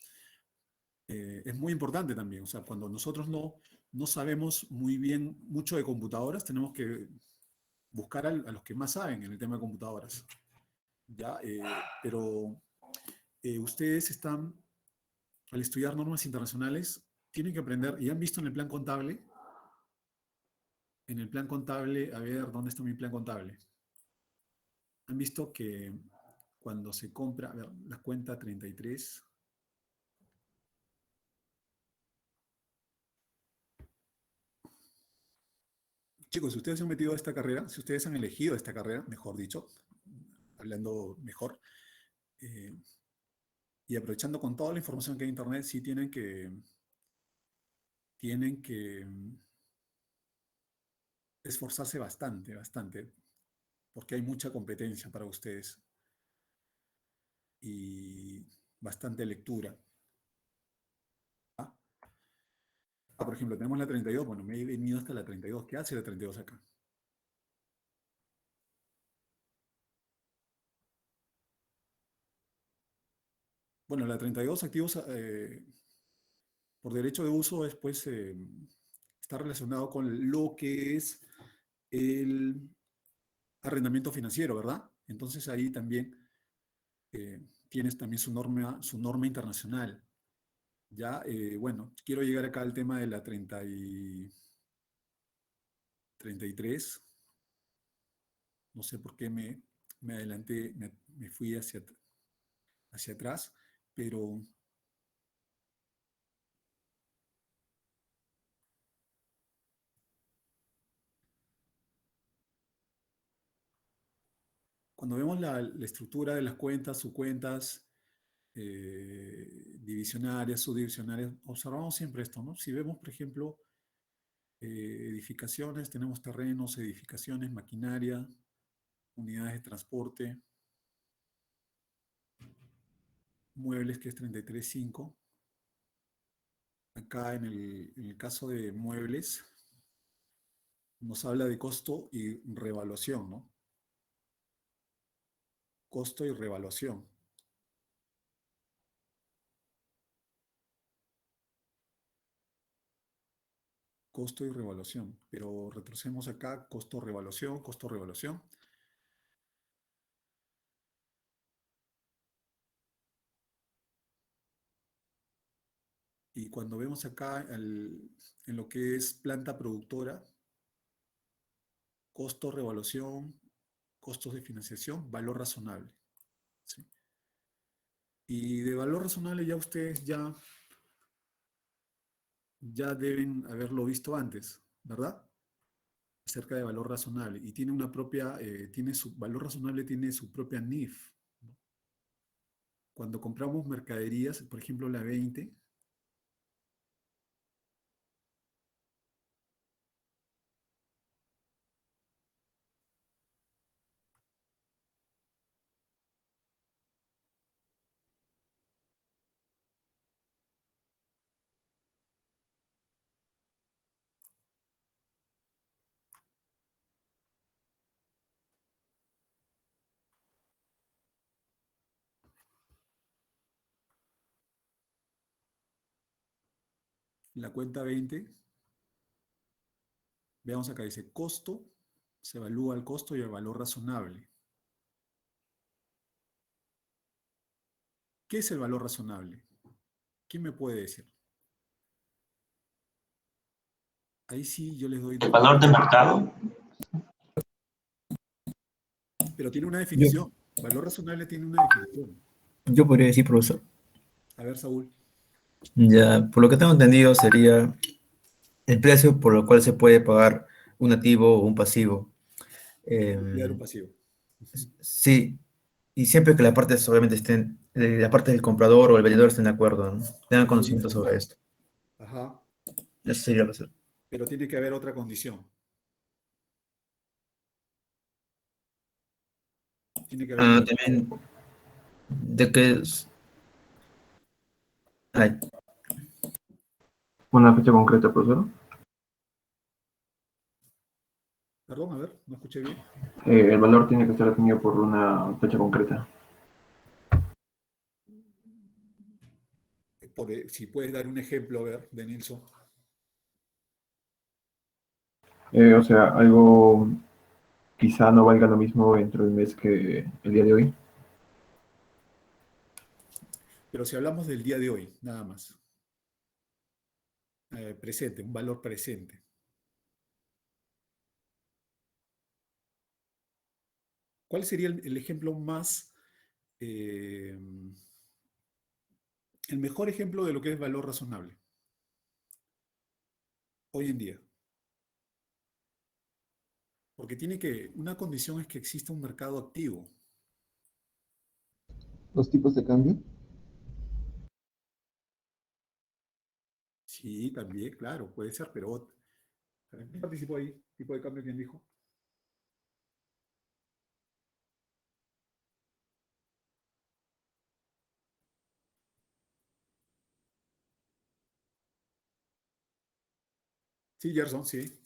Es muy importante también, o sea, cuando nosotros no sabemos muy bien mucho de computadoras, tenemos que buscar a los que más saben en el tema de computadoras. ¿Ya? Pero ustedes están, al estudiar normas internacionales, tienen que aprender, y han visto en el plan contable, a ver, ¿dónde está mi plan contable? Han visto que cuando se compra, a ver, la cuenta 33, chicos, si ustedes se han metido a esta carrera, si ustedes han elegido esta carrera, mejor dicho, hablando mejor, eh, y aprovechando con toda la información que hay en Internet, sí tienen que esforzarse bastante, bastante, porque hay mucha competencia para ustedes y bastante lectura. ¿Ah? Por ejemplo, tenemos la 32, bueno, me he venido hasta la 32. ¿Qué hace la 32 acá? Bueno, la 32 activos por derecho de uso después está relacionado con lo que es el arrendamiento financiero, ¿verdad? Entonces ahí también tienes también su norma internacional. Ya, bueno, quiero llegar acá al tema de la 33. No sé por qué me adelanté, me fui hacia atrás, pero cuando vemos la estructura de las cuentas, subcuentas, divisionarias, subdivisionarias, observamos siempre esto, ¿no? Si vemos, por ejemplo, edificaciones, tenemos terrenos, edificaciones, maquinaria, unidades de transporte, muebles, que es 33.5. Acá en el caso de muebles, nos habla de costo y revaluación, ¿no? Costo y revaluación. Costo y revaluación. Pero retrocedemos acá, costo, revaluación, costo, revaluación. Y cuando vemos acá en lo que es planta productora, costo, revaluación, costos de financiación, valor razonable. ¿Sí? Y de valor razonable ya ustedes ya deben haberlo visto antes, ¿verdad? Acerca de valor razonable. Y tiene una propia, valor razonable tiene su propia NIF. ¿No? Cuando compramos mercaderías, por ejemplo la 20, la cuenta 20, veamos acá, dice costo, se evalúa el costo y el valor razonable. ¿Qué es el valor razonable? ¿Quién me puede decir? Ahí sí yo les doy El dos valor de minutos. mercado. Pero tiene una Yo, definición. Valor razonable tiene una definición. yo podría decir, profesor. A ver, Saúl. Ya, por lo que tengo entendido, sería el precio por el cual se puede pagar un activo o un pasivo. Liquidar un Em, pasivo. Ujú. sí, y siempre que las partes obviamente estén, la parte del comprador o el vendedor estén de acuerdo, ¿no? Tengan Sí. conocimiento sobre esto. Ajá. Eso sería, profesor. Pero tiene que haber otra condición. Tiene que haber un Ah, mercado. también de que ay, Una fecha concreta, profesor. Perdón, a ver, no escuché bien. El valor tiene que estar definido por una fecha concreta. Si puedes dar un ejemplo, a ver, de Nilsson. O sea, algo quizá no valga lo mismo dentro del mes que el día de hoy. Pero si hablamos del día de hoy, nada más. Presente, un valor presente. ¿Cuál sería el ejemplo más, el mejor ejemplo de lo que es valor razonable hoy en día? Porque una condición es que exista un mercado activo. Los tipos de cambio. Sí, también, claro, puede ser, pero ¿quién participó ahí? ¿Tipo de cambio quién dijo? Sí, Gerson, sí.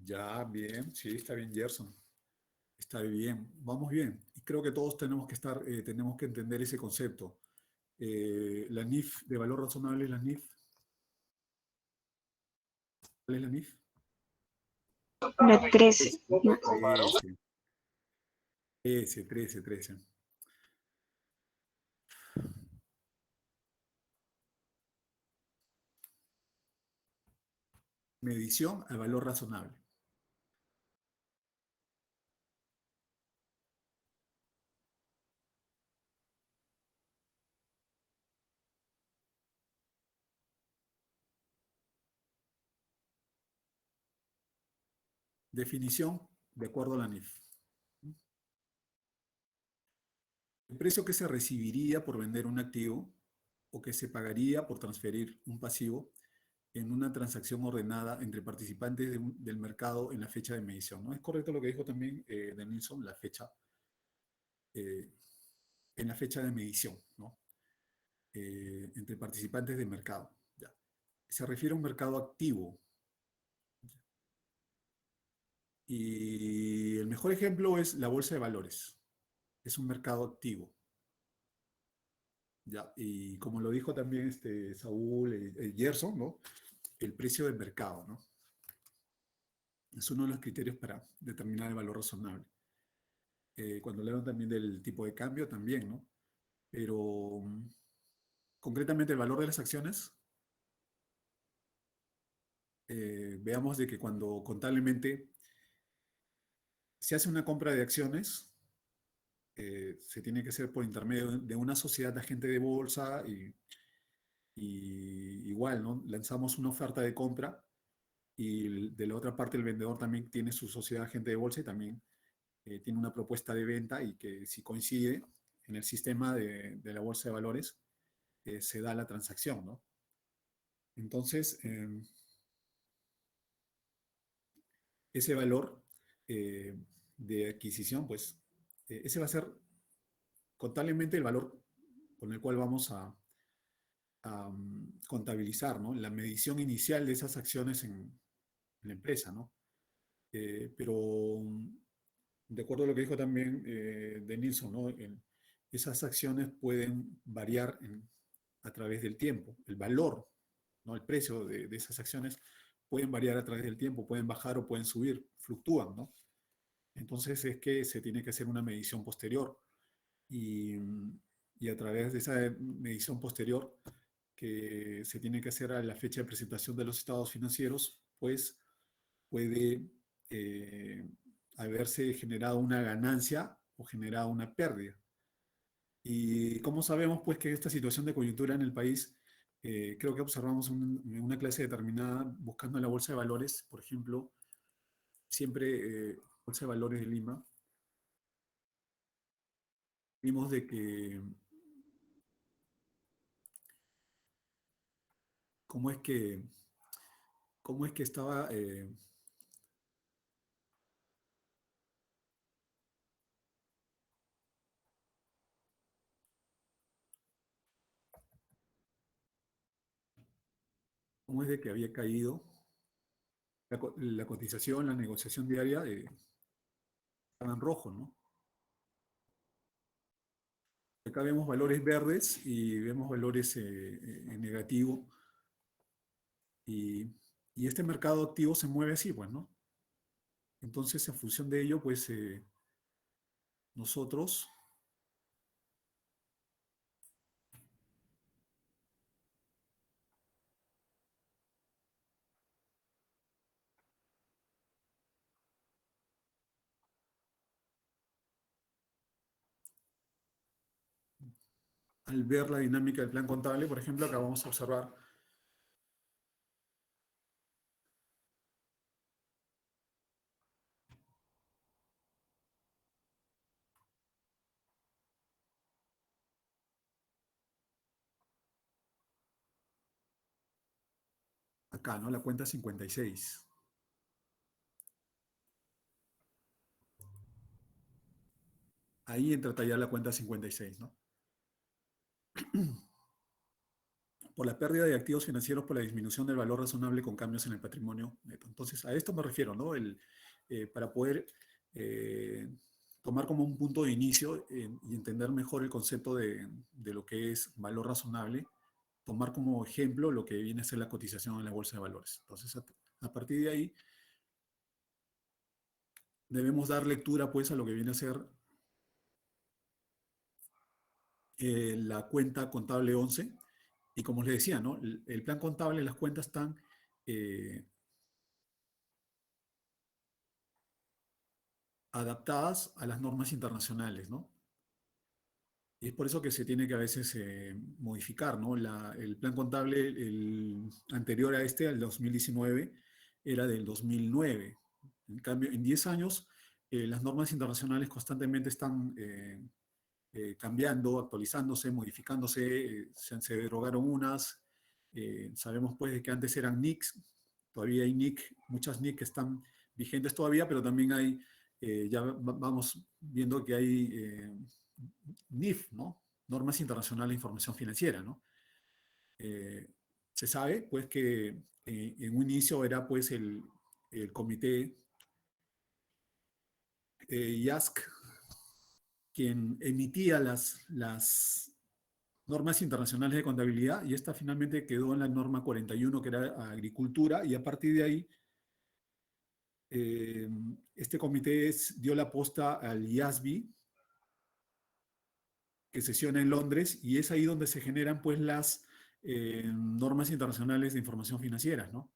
Ya, bien, sí, está bien, Gerson. Está bien, vamos bien. Y creo que todos tenemos que entender ese concepto. La NIF de valor razonable es la NIF. ¿Cuál es la NIF? La 13, ¿no? 13, 13. Medición al valor razonable. Definición de acuerdo a la NIF. El precio que se recibiría por vender un activo o que se pagaría por transferir un pasivo en una transacción ordenada entre participantes del mercado en la fecha de medición. ¿No? Es correcto lo que dijo también de Nilsson, la fecha, eh, en la fecha de medición, ¿no? Entre participantes del mercado. Ya. Se refiere a un mercado activo. Y el mejor ejemplo es la bolsa de valores. Es un mercado activo. ¿Ya? Y como lo dijo también Saúl, Gerson, ¿no? El precio del mercado, ¿no? Es uno de los criterios para determinar el valor razonable. Cuando hablaron también del tipo de cambio, también, ¿no? Pero concretamente el valor de las acciones, veamos de que cuando contablemente se hace una compra de acciones, se tiene que hacer por intermedio de una sociedad de agente de bolsa y igual, ¿no? Lanzamos una oferta de compra y de la otra parte el vendedor también tiene su sociedad de agente de bolsa y también tiene una propuesta de venta y que si coincide en el sistema de la bolsa de valores, se da la transacción, ¿no? Entonces, ese valor de adquisición, pues, ese va a ser contablemente el valor con el cual vamos a contabilizar, ¿no? La medición inicial de esas acciones en la empresa, ¿no? Pero de acuerdo a lo que dijo también de Nilsson, ¿no? Esas acciones pueden variar a través del tiempo. El valor, ¿no? El precio de esas acciones pueden variar a través del tiempo, pueden bajar o pueden subir, fluctúan, ¿no? Entonces es que se tiene que hacer una medición posterior y, y a través de esa medición posterior que se tiene que hacer a la fecha de presentación de los estados financieros, pues puede haberse generado una ganancia o generado una pérdida. Y como sabemos, pues, que esta situación de coyuntura en el país, creo que observamos en una clase determinada, buscando en la Bolsa de Valores, por ejemplo, siempre Bolsa de Valores de Lima, vimos de que cómo es que, cómo es que estaba, cómo es de que había caído la cotización, la negociación diaria, estaba en rojo, ¿no? Acá vemos valores verdes y vemos valores en negativo. Y, y este mercado activo se mueve así, pues, ¿no? Entonces, en función de ello, pues, nosotros, al ver la dinámica del plan contable, por ejemplo, acá vamos a observar, acá, ¿no? La cuenta 56. Ahí entra a tallar la cuenta 56, ¿no? Por la pérdida de activos financieros por la disminución del valor razonable con cambios en el patrimonio neto. Entonces, a esto me refiero, ¿no? Para poder tomar como un punto de inicio y entender mejor el concepto de lo que es valor razonable, tomar como ejemplo lo que viene a ser la cotización en la bolsa de valores. Entonces, a partir de ahí, debemos dar lectura, pues, a lo que viene a ser la cuenta contable 11. Y como les decía, ¿no? El plan contable, las cuentas están eh, adaptadas a las normas internacionales, ¿no? Y es por eso que se tiene que a veces modificar, ¿no? El plan contable, el anterior a este, al 2019, era del 2009. En cambio, en 10 años, las normas internacionales constantemente están cambiando, actualizándose, modificándose, se derogaron unas. Sabemos pues de que antes eran NICs, todavía hay NIC, muchas NIC que están vigentes todavía, pero también hay, ya vamos viendo que hay NIF, ¿no? Normas Internacionales de Información Financiera, ¿no? Eh, Se sabe pues que en un inicio era pues el comité IASC quien emitía las normas internacionales de contabilidad y esta finalmente quedó en la norma 41 que era agricultura y a partir de ahí este comité dio la posta al IASB que sesiona en Londres y es ahí donde se generan pues las normas internacionales de información financiera, ¿no?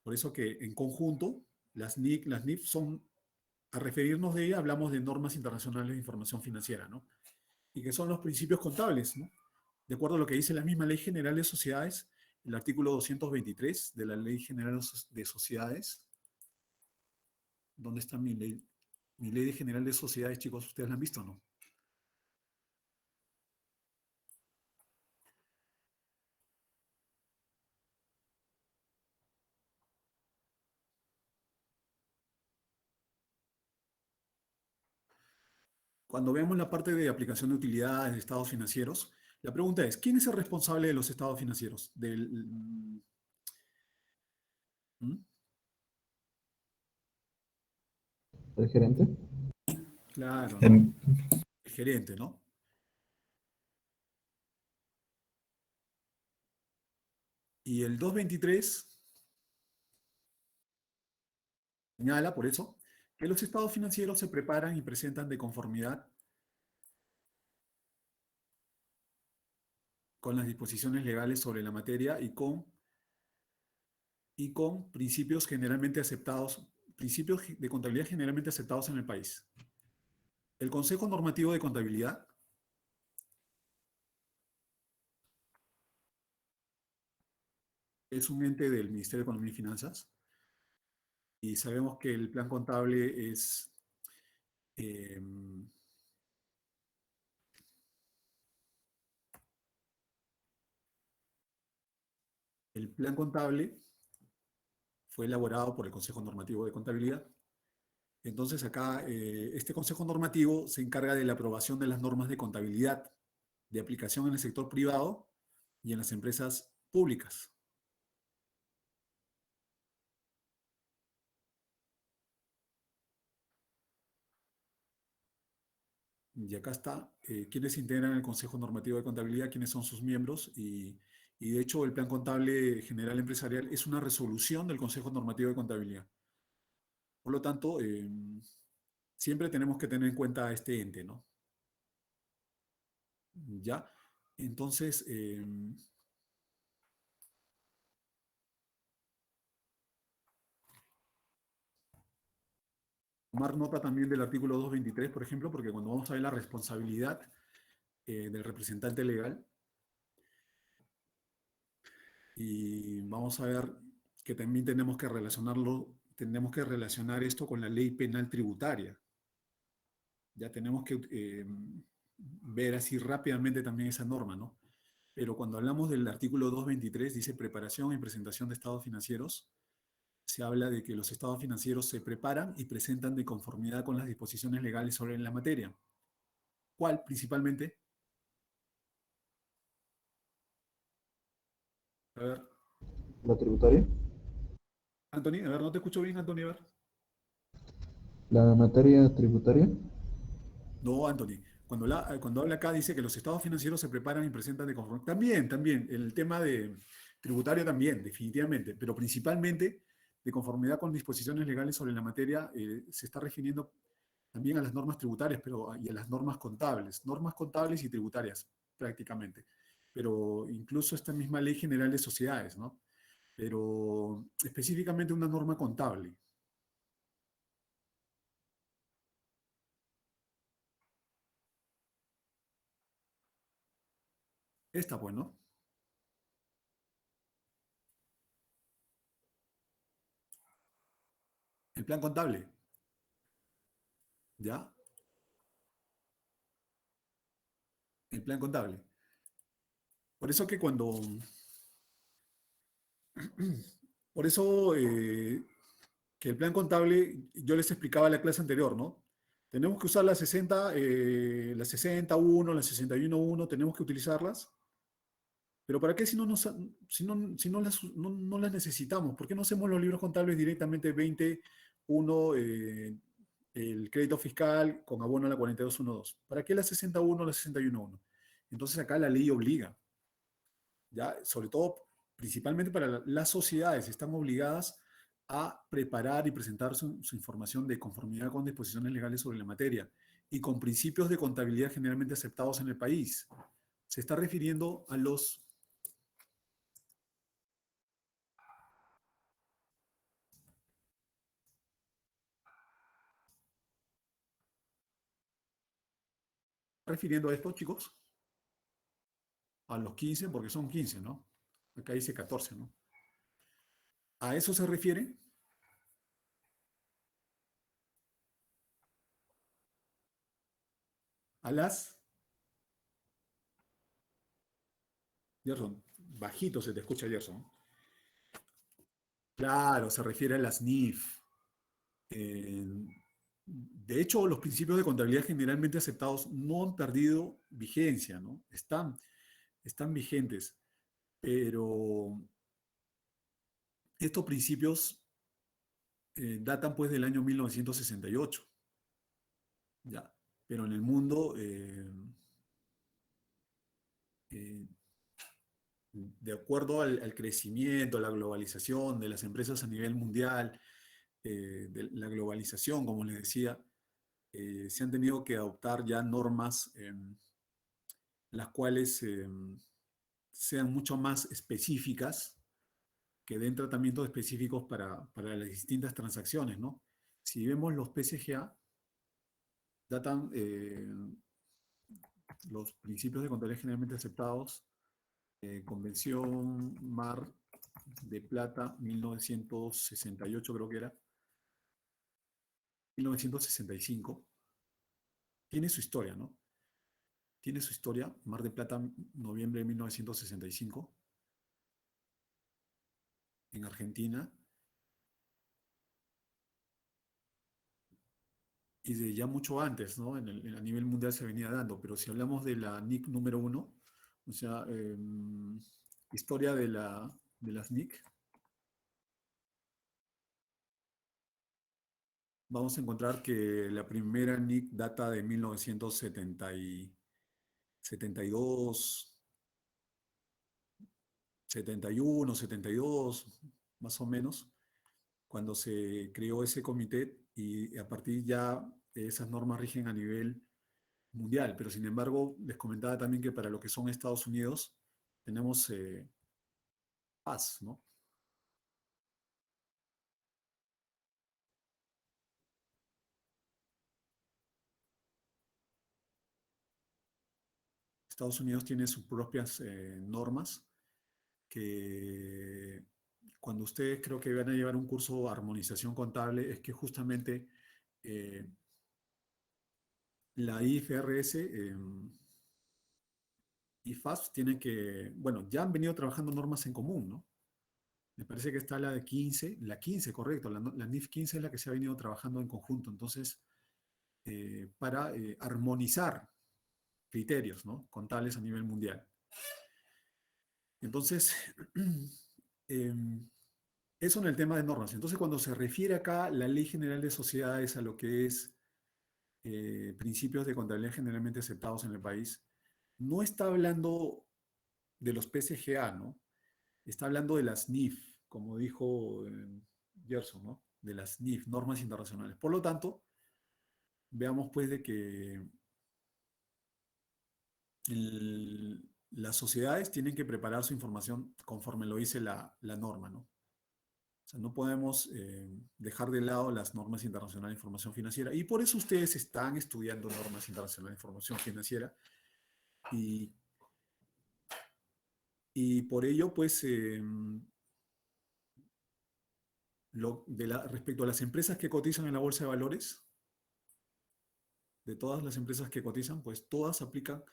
Por eso que en conjunto las NIC, las NIF son, a referirnos de ella hablamos de normas internacionales de información financiera, ¿no? Y que son los principios contables, ¿no? De acuerdo a lo que dice la misma Ley General de Sociedades, el artículo 223 de la Ley General de Sociedades. ¿Dónde está mi ley? Mi Ley General de Sociedades, chicos, ¿ustedes la han visto o no? cuando vemos la parte de aplicación de utilidades de estados financieros, la pregunta es, ¿quién es el responsable de los estados financieros? ¿Mm? ¿El gerente? Claro, ¿no? Em, El gerente, ¿no? Y el 223 señala, por eso, que los estados financieros se preparan y presentan de conformidad con las disposiciones legales sobre la materia y con principios generalmente aceptados, principios de contabilidad generalmente aceptados en el país. El Consejo Normativo de Contabilidad es un ente del Ministerio de Economía y Finanzas y sabemos que el plan contable es el plan contable fue elaborado por el Consejo Normativo de Contabilidad. Entonces acá este Consejo Normativo se encarga de la aprobación de las normas de contabilidad de aplicación en el sector privado y en las empresas públicas. Y acá está, quiénes integran el Consejo Normativo de Contabilidad, quiénes son sus miembros, y de hecho el Plan Contable General Empresarial es una resolución del Consejo Normativo de Contabilidad. Por lo tanto, siempre tenemos que tener en cuenta a este ente, ¿no? ¿Ya? Entonces, tomar nota también del artículo 223, por ejemplo, porque cuando vamos a ver la responsabilidad del representante legal, y vamos a ver que también tenemos que relacionar esto con la ley penal tributaria. Ya tenemos que ver así rápidamente también esa norma, ¿no? Pero cuando hablamos del artículo 223, dice preparación y presentación de estados financieros, se habla de que los estados financieros se preparan y presentan de conformidad con las disposiciones legales sobre la materia. ¿Cuál principalmente? A ver, ¿La tributaria? Anthony, a ver, no te escucho bien, Anthony, a ver. ¿La materia tributaria? No, Anthony. Cuando habla acá dice que los estados financieros se preparan y presentan de conformidad. También, también. El tema de tributario también, definitivamente. Pero principalmente de conformidad con disposiciones legales sobre la materia, se está refiriendo también a las normas tributarias y a las normas contables. Normas contables y tributarias, prácticamente. Pero incluso esta misma Ley General de Sociedades, ¿no? Pero específicamente una norma contable. Esta, pues, ¿no? El plan contable. ¿Ya? El plan contable. Por eso que por eso que el plan contable, yo les explicaba en la clase anterior, ¿no? Tenemos que usar las 60.1, las 61.1, tenemos que utilizarlas. Pero ¿para qué si no las necesitamos? ¿Por qué no hacemos los libros contables directamente 21, el crédito fiscal con abono a la 42.1.2? ¿Para qué la 60.1, la 61.1? Entonces acá la ley obliga. ¿Ya? Sobre todo, principalmente para las sociedades, están obligadas a preparar y presentar su información de conformidad con disposiciones legales sobre la materia y con principios de contabilidad generalmente aceptados en el país. Se está refiriendo a los... refiriendo a esto, chicos, a los 15, porque son 15, ¿no? Acá dice 14, ¿no? ¿A eso se refiere? A las... Gerson, bajito se te escucha, Gerson. Claro, se refiere a las NIF. De hecho, los principios de contabilidad generalmente aceptados no han perdido vigencia, ¿no? Están vigentes, pero estos principios datan pues del año 1968, ¿ya? Pero en el mundo, eh, de acuerdo al crecimiento, a la globalización de las empresas a nivel mundial, de la globalización, como les decía, se han tenido que adoptar ya normas las cuales sean mucho más específicas, que den tratamientos específicos para las distintas transacciones, ¿no? Si vemos los PCGA, datan los principios de contabilidad generalmente aceptados, Convención Mar de Plata, 1968 creo que era, 1965, tiene su historia, ¿no? Tiene su historia, Mar de Plata, noviembre de 1965, en Argentina, y de ya mucho antes, ¿no? A nivel mundial se venía dando, pero si hablamos de la NIC número 1, o sea, historia de las NIC, vamos a encontrar que la primera NIC data de 1972, 71, 72, más o menos, cuando se creó ese comité y a partir ya esas normas rigen a nivel mundial. Pero sin embargo, les comentaba también que para lo que son Estados Unidos, tenemos paz, ¿no? Estados Unidos tiene sus propias normas que cuando ustedes creo que van a llevar un curso de armonización contable, es que justamente eh, la IFRS y FAS tienen que, bueno, ya han venido trabajando normas en común, ¿no? Me parece que está la de 15, la 15, correcto, la NIF 15 es la que se ha venido trabajando en conjunto, entonces, para armonizar criterios, ¿no? Contables a nivel mundial. Entonces, eso en el tema de normas. Entonces, cuando se refiere acá la Ley General de Sociedades a lo que es principios de contabilidad generalmente aceptados en el país, no está hablando de los PCGA, ¿no? Está hablando de las NIF, como dijo Gerson, ¿no? De las NIF, normas internacionales. Por lo tanto, veamos pues de que las sociedades tienen que preparar su información conforme lo dice la norma, ¿no? O sea, no podemos dejar de lado las normas internacionales de información financiera. Y por eso ustedes están estudiando normas internacionales de información financiera. Y, y por ello, pues, respecto a las empresas que cotizan en la bolsa de valores, de todas las empresas que cotizan, pues todas aplican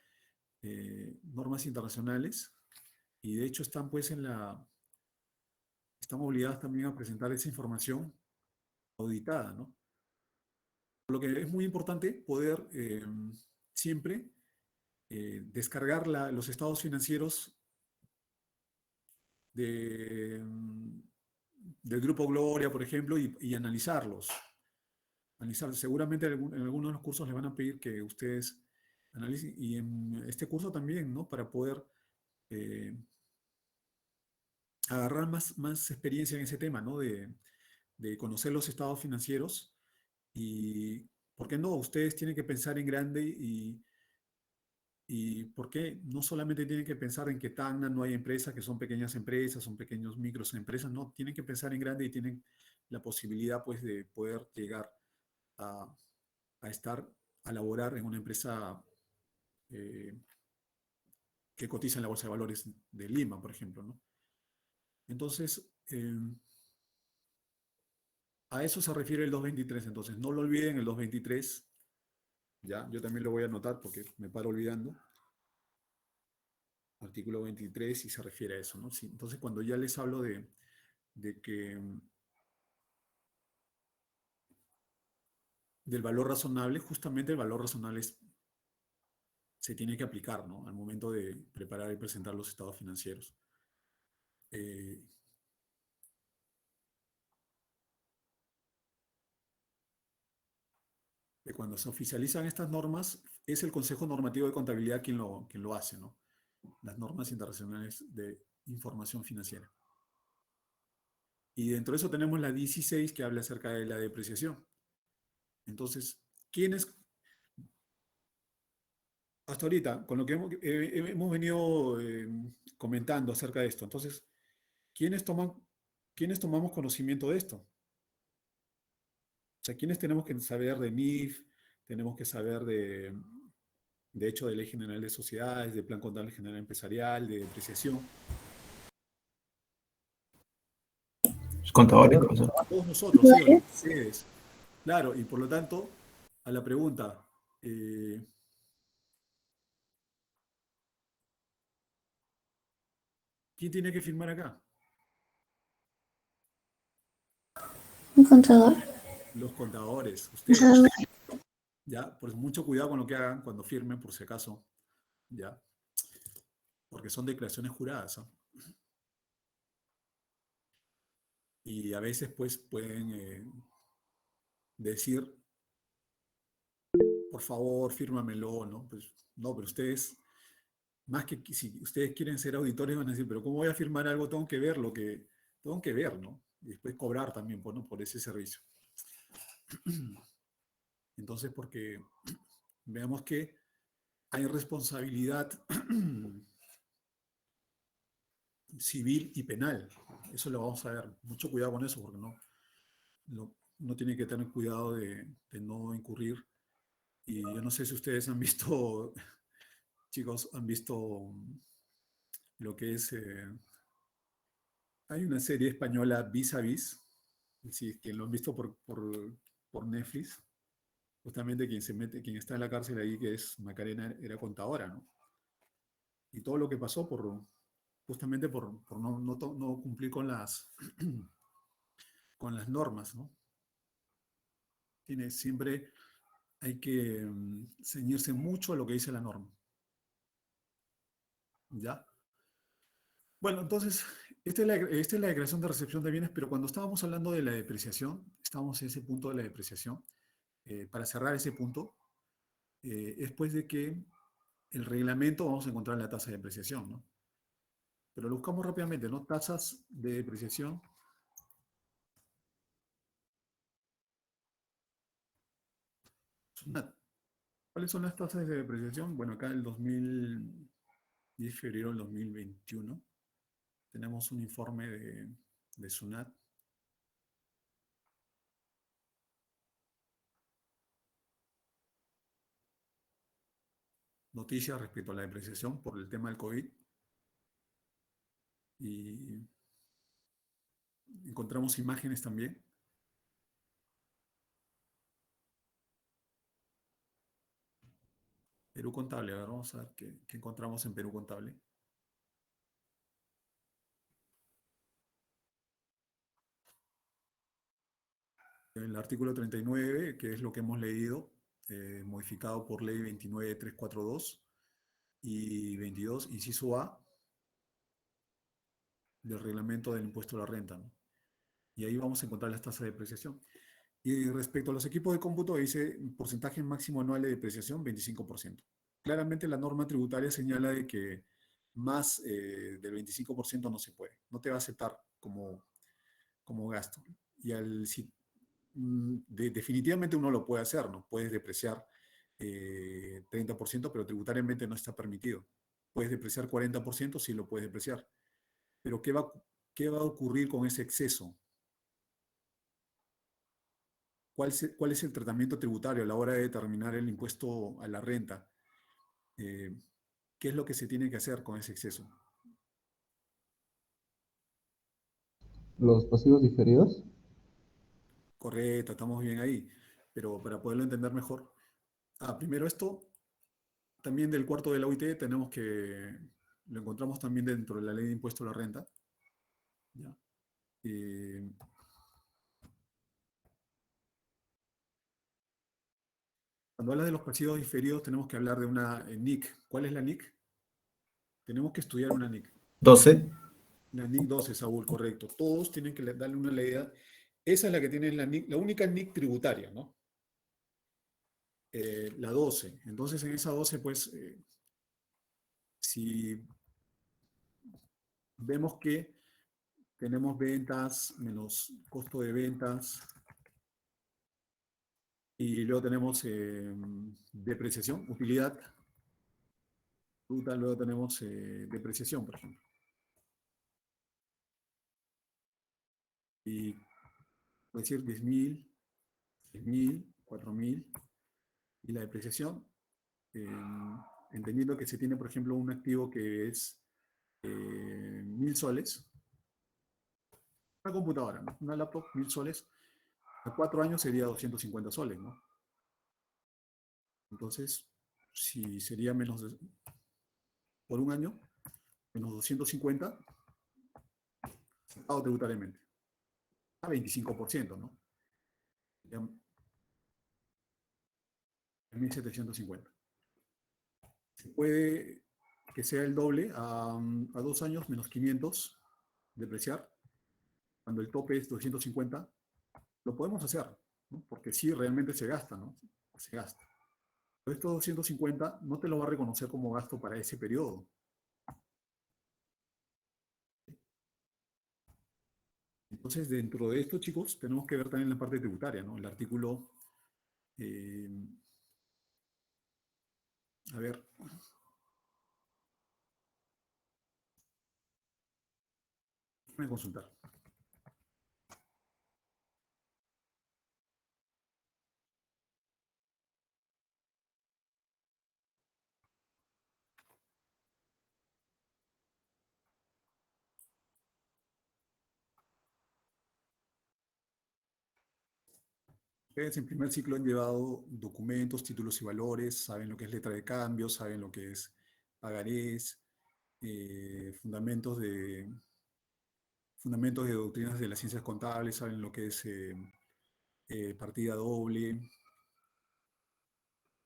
normas internacionales y de hecho están pues están obligadas también a presentar esa información auditada, ¿no? Por lo que es muy importante poder siempre descargar los estados financieros del Grupo Gloria, por ejemplo, y analizarlos. Seguramente en algunos de los cursos les van a pedir que ustedes analicen, y en este curso también, ¿no? Para poder eh, agarrar más experiencia en ese tema, ¿no? De conocer los estados financieros y, ¿por qué no? Ustedes tienen que pensar en grande y ¿por qué no solamente tienen que pensar en que Tacna no hay empresas, que son pequeñas empresas, son pequeños micros empresas, no, tienen que pensar en grande y tienen la posibilidad, pues, de poder llegar a, a laborar en una empresa eh, que cotiza en la Bolsa de Valores de Lima, por ejemplo, ¿no? Entonces, a eso se refiere el 223, entonces no lo olviden, el 223, ya, yo también lo voy a anotar porque me paro olvidando, artículo 23 y se refiere a eso, ¿no? Sí, entonces cuando ya les hablo del valor razonable, justamente el valor razonable se tiene que aplicar, ¿no? Al momento de preparar y presentar los estados financieros. Eh, Cuando se oficializan estas normas, es el Consejo Normativo de Contabilidad quien lo hace, ¿no? Las normas internacionales de información financiera. Y dentro de eso tenemos la 16 que habla acerca de la depreciación. Entonces, ¿quiénes, hasta ahorita, con lo que hemos venido comentando acerca de esto, entonces, ¿quiénes tomamos conocimiento de esto? O sea, ¿quiénes tenemos que saber de NIF? Tenemos que saber de hecho, de Ley General de Sociedades, de Plan Contable General Empresarial, de depreciación. Los contadores, profesor. Todos nosotros, sí, o ustedes. Claro, y por lo tanto, a la pregunta, ¿quién tiene que firmar acá? Un contador. Los contadores, ustedes. ¿Ya? Pues mucho cuidado con lo que hagan cuando firmen, por si acaso. ¿Ya? Porque son declaraciones juradas, ¿no? Y a veces, pues, pueden decir, por favor, fírmamelo, ¿no? Pues, no, pero ustedes, más que si ustedes quieren ser auditores, van a decir, pero ¿cómo voy a firmar algo? Tengo que ver lo que tengo que ver, ¿no? Y después cobrar también, pues, ¿no? Por ese servicio. Entonces, porque veamos que hay responsabilidad civil y penal. Eso lo vamos a ver. Mucho cuidado con eso, porque no tiene que tener cuidado de no incurrir. Y yo no sé si ustedes han visto, chicos, han visto lo que es... hay una serie española, Vis a Vis, si quien lo han visto por Netflix, justamente quien está en la cárcel ahí, que es Macarena, era contadora, ¿no? Y todo lo que pasó justamente por no cumplir con con las normas, ¿no? Siempre hay que ceñirse mucho a lo que dice la norma. ¿Ya? Bueno, entonces, esta es la declaración de recepción de bienes, pero cuando estábamos hablando de la depreciación, estábamos en ese punto de la depreciación. Para cerrar ese punto, después de que el reglamento vamos a encontrar la tasa de depreciación, ¿no? Pero lo buscamos rápidamente, ¿no? Tasas de depreciación. ¿Cuáles son las tasas de depreciación? Bueno, acá el 10 de febrero del 2021 tenemos un informe de SUNAT. Noticias respecto a la depreciación por el tema del COVID. Y encontramos imágenes también. Perú Contable, a ver, vamos a ver qué encontramos en Perú Contable. El artículo 39, que es lo que hemos leído, modificado por ley 29342 y 22, inciso A, del reglamento del impuesto a la renta, ¿no? Y ahí vamos a encontrar las tasas de depreciación. Y respecto a los equipos de cómputo, dice porcentaje máximo anual de depreciación, 25%. Claramente la norma tributaria señala de que más del 25% no se puede. No te va a aceptar como gasto. Y definitivamente uno lo puede hacer, ¿no? Puedes depreciar 30%, pero tributariamente no está permitido. Puedes depreciar 40%, sí lo puedes depreciar. Pero ¿qué va a ocurrir con ese exceso? ¿Cuál es el tratamiento tributario a la hora de determinar el impuesto a la renta? ¿Qué es lo que se tiene que hacer con ese exceso? Los pasivos diferidos. Correcto, estamos bien ahí. Pero para poderlo entender mejor, primero esto, también del cuarto de la OIT lo encontramos también dentro de la ley de impuesto a la renta. ¿Ya? Cuando hablas de los pasivos diferidos, tenemos que hablar de una NIC. ¿Cuál es la NIC? Tenemos que estudiar una NIC. 12. La NIC 12, Saúl, correcto. Todos tienen que darle una leída. Esa es la que tiene la NIC, la única NIC tributaria, ¿no? La 12. Entonces, en esa 12, pues, si vemos que tenemos ventas menos costo de ventas y luego tenemos depreciación, utilidad bruta, luego tenemos depreciación, por ejemplo. Y puede decir 10.000, 6.000, 4.000 y la depreciación, entendiendo que se tiene, por ejemplo, un activo que es 1.000 soles, una computadora, ¿no? Una laptop, 1.000 soles, a 4 años sería 250 soles, ¿no? Entonces, si sería menos por un año, menos 250, pagado tributariamente, a 25%, ¿no? Sería 1.750. Se puede que sea el doble a 2 años, menos 500, depreciar. Cuando el tope es 250, lo podemos hacer, ¿no? Porque sí, realmente se gasta, ¿no? Se gasta. Pero estos 250 no te lo va a reconocer como gasto para ese periodo. Entonces, dentro de esto, chicos, tenemos que ver también la parte tributaria, ¿no? El artículo, a ver, déjame consultar. Ustedes en primer ciclo han llevado documentos, títulos y valores, saben lo que es letra de cambio, saben lo que es pagarés, fundamentos de doctrinas de las ciencias contables, saben lo que es partida doble.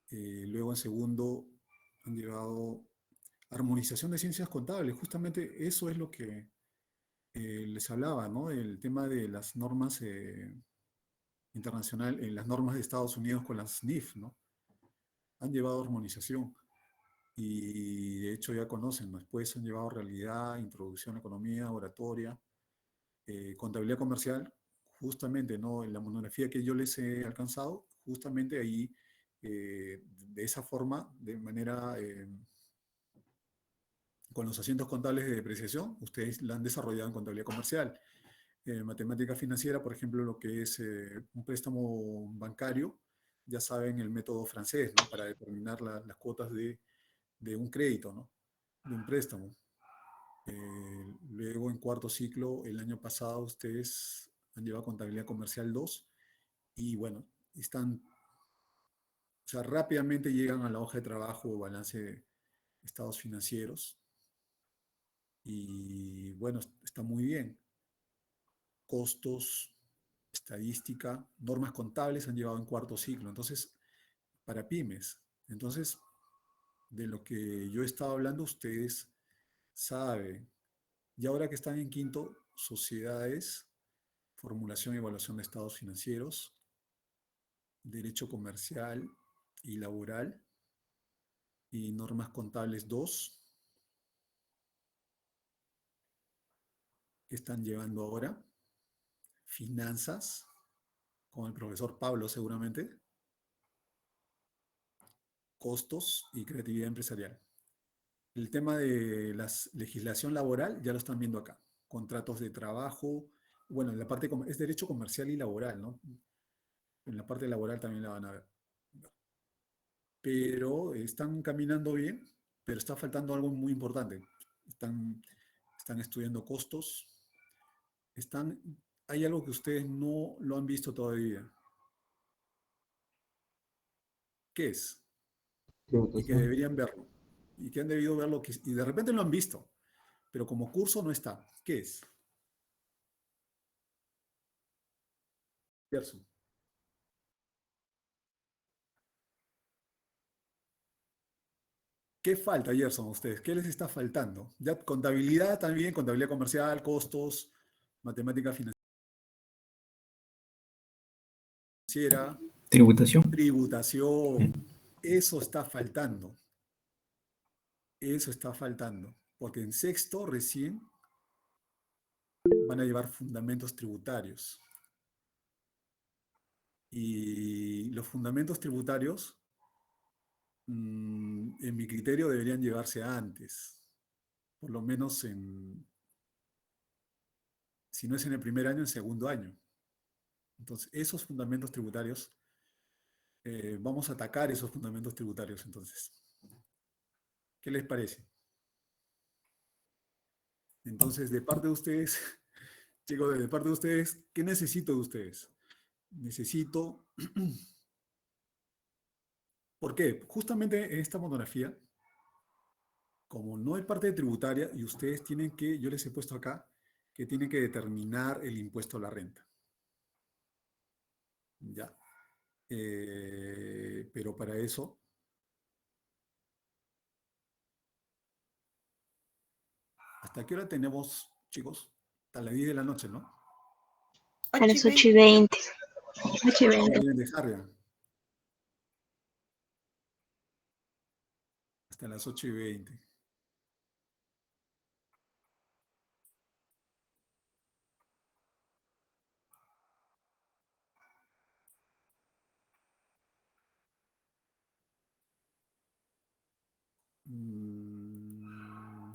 Luego en segundo han llevado armonización de ciencias contables. Justamente eso es lo que les hablaba, ¿no? El tema de las normas internacionales, las normas de Estados Unidos con las NIF, ¿no? Han llevado armonización y de hecho ya conocen, ¿no? Después han llevado realidad, introducción a economía, oratoria, contabilidad comercial, justamente, ¿no? En la monografía que yo les he alcanzado, justamente ahí, de esa forma, de manera, con los asientos contables de depreciación, ustedes la han desarrollado en contabilidad comercial. Matemática financiera, por ejemplo, lo que es un préstamo bancario, ya saben el método francés, ¿no? Para determinar las cuotas de un crédito, ¿no? De un préstamo. Luego en cuarto ciclo, el año pasado, ustedes han llevado contabilidad comercial 2 y bueno, están, o sea, rápidamente llegan a la hoja de trabajo o balance de estados financieros y bueno, está muy bien. Costos, estadística, normas contables han llevado en cuarto ciclo, entonces, para pymes. Entonces, de lo que yo he estado hablando, ustedes saben. Y ahora que están en quinto, sociedades, formulación y evaluación de estados financieros, derecho comercial y laboral, y normas contables 2, que están llevando ahora, finanzas, con el profesor Pablo seguramente, costos y creatividad empresarial. El tema de la legislación laboral ya lo están viendo acá, contratos de trabajo, bueno, en la parte es derecho comercial y laboral, ¿no? En la parte laboral también la van a ver. Pero están caminando bien, pero está faltando algo muy importante. Están estudiando costos, hay algo que ustedes no lo han visto todavía. ¿Qué es? Y que deberían verlo. Y que han debido verlo, y de repente lo han visto, pero como curso no está. ¿Qué es? Gerson. ¿Qué falta, Gerson, a ustedes? ¿Qué les está faltando? Ya contabilidad también, contabilidad comercial, costos, matemática financiera, Tributación. tributación. Eso está faltando. Eso está faltando. Porque en sexto recién van a llevar fundamentos tributarios. Y los fundamentos tributarios, en mi criterio, deberían llevarse antes. Por lo menos si no es en el primer año, en segundo año. Entonces, esos fundamentos tributarios, vamos a atacar esos fundamentos tributarios, entonces. ¿Qué les parece? Entonces, de parte de ustedes, chicos, de parte de ustedes, ¿qué necesito de ustedes? Necesito... ¿Por qué? Justamente en esta monografía, como no hay parte tributaria y ustedes tienen que, yo les he puesto acá, que tienen que determinar el impuesto a la renta. ¿Ya? Pero para eso, ¿hasta qué hora tenemos, chicos? Hasta las 10 de la noche, ¿no? A las 8:20. 8:20. Deben dejar ya. Hasta las 8:20. Mm,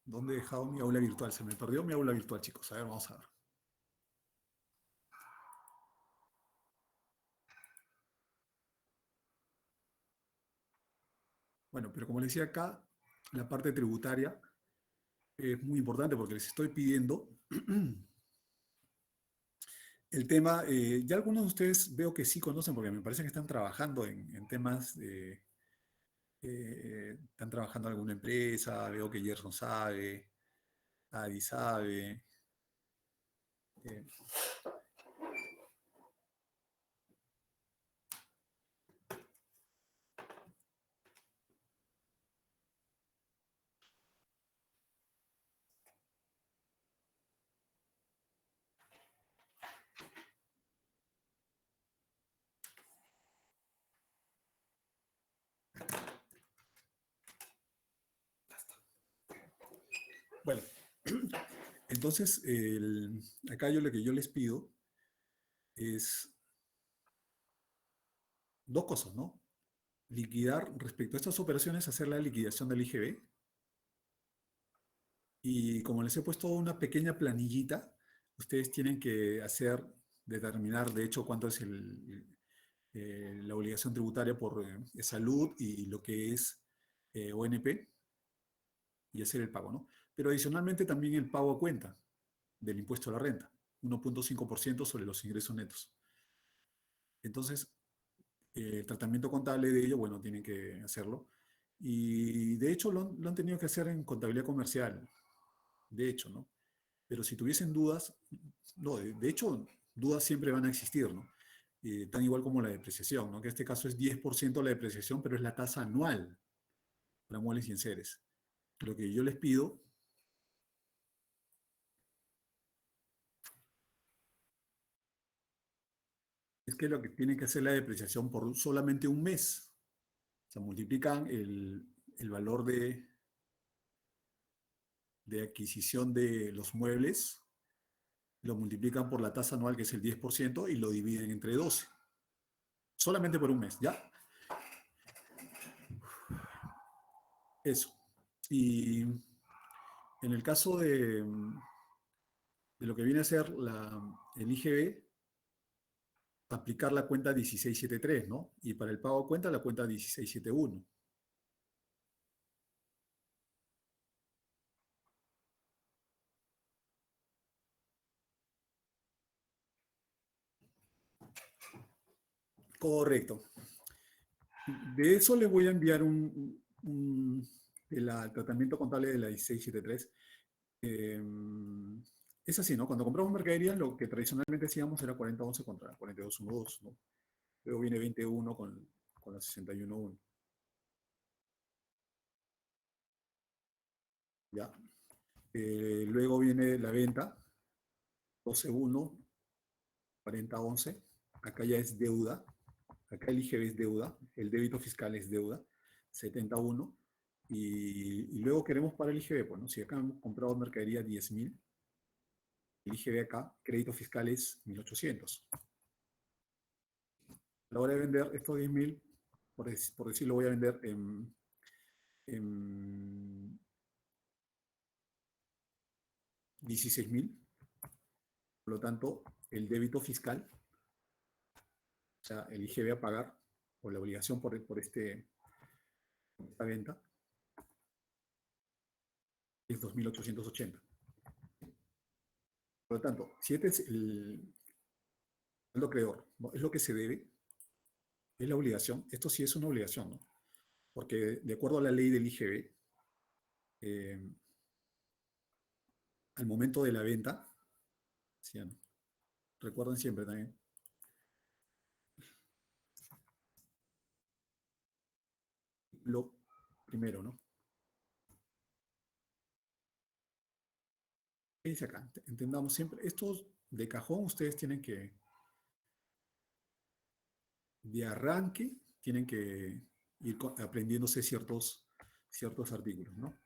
¿Dónde he dejado mi aula virtual? Se me perdió mi aula virtual, chicos. A ver, vamos a ver. Bueno, pero como les decía acá, la parte tributaria es muy importante porque les estoy pidiendo el tema, ya algunos de ustedes veo que sí conocen porque me parece que están trabajando en temas de, están trabajando en alguna empresa, veo que Gerson sabe, Adi sabe. eh, bueno, entonces, acá yo lo que yo les pido es dos cosas, ¿no? Liquidar, respecto a estas operaciones, hacer la liquidación del IGB. Y como les he puesto una pequeña planillita, ustedes tienen que determinar de hecho cuánto es la obligación tributaria por salud y lo que es ONP y hacer el pago, ¿no? Pero adicionalmente también el pago a cuenta del impuesto a la renta, 1.5% sobre los ingresos netos. Entonces, el tratamiento contable de ello, bueno, tienen que hacerlo. Y de hecho lo han tenido que hacer en contabilidad comercial, de hecho, ¿no? Pero si tuviesen dudas, no, de hecho, dudas siempre van a existir, ¿no? Tan igual como la depreciación, ¿no? Que en este caso es 10% la depreciación, pero es la tasa anual para muebles y enseres. Lo que yo les pido es que lo que tienen que hacer la depreciación por solamente un mes. O sea, multiplican el valor de adquisición de los muebles, lo multiplican por la tasa anual, que es el 10%, y lo dividen entre 12. Solamente por un mes, ¿ya? Eso. Y en el caso de lo que viene a ser el IGB, aplicar la cuenta 1673, ¿no? Y para el pago a cuenta, la cuenta 1671. Correcto. De eso les voy a enviar el tratamiento contable de la 1673. Es así, ¿no? Cuando compramos mercaderías, lo que tradicionalmente hacíamos era 40-11 contra 42-1-2, ¿no? Luego viene 21 con la 61-1. ¿Ya? Luego viene la venta, 12-1, 40-11. Acá ya es deuda. Acá el IGB es deuda. El débito fiscal es deuda, 71. Y luego queremos para el IGB, pues, ¿no? Si acá hemos comprado mercadería 10.000, el IGB acá, crédito fiscal es 1.800. A la hora de vender estos 10.000, por decirlo, voy a vender en 16.000. Por lo tanto, el débito fiscal, o sea, el IGB a pagar, o la obligación por esta venta, es 2.880. Por lo tanto, si este es el saldo acreedor, ¿no? Es lo que se debe, es la obligación. Esto sí es una obligación, ¿no? Porque de acuerdo a la ley del IGB, al momento de la venta, ¿sí, no? Recuerden siempre también, lo primero, ¿no? ¿Qué dice acá? Entendamos siempre, estos de cajón ustedes tienen que, de arranque, tienen que ir aprendiéndose ciertos artículos, ¿no?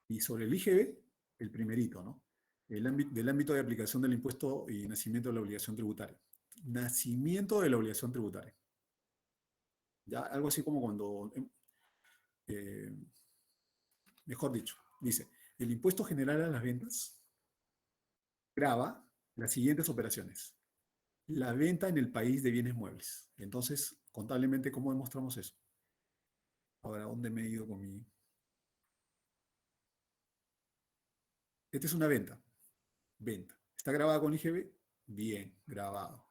Y sobre el IGB, el primerito, ¿no? Del ámbito de aplicación del impuesto y nacimiento de la obligación tributaria. Nacimiento de la obligación tributaria. Ya, algo así como cuando, mejor dicho, dice, el impuesto general a las ventas grava las siguientes operaciones. La venta en el país de bienes muebles. Entonces, contablemente, ¿cómo demostramos eso? Ahora, ¿dónde me he ido con mi...? Esta es una venta. Venta. ¿Está grabada con IGB? Bien, grabado.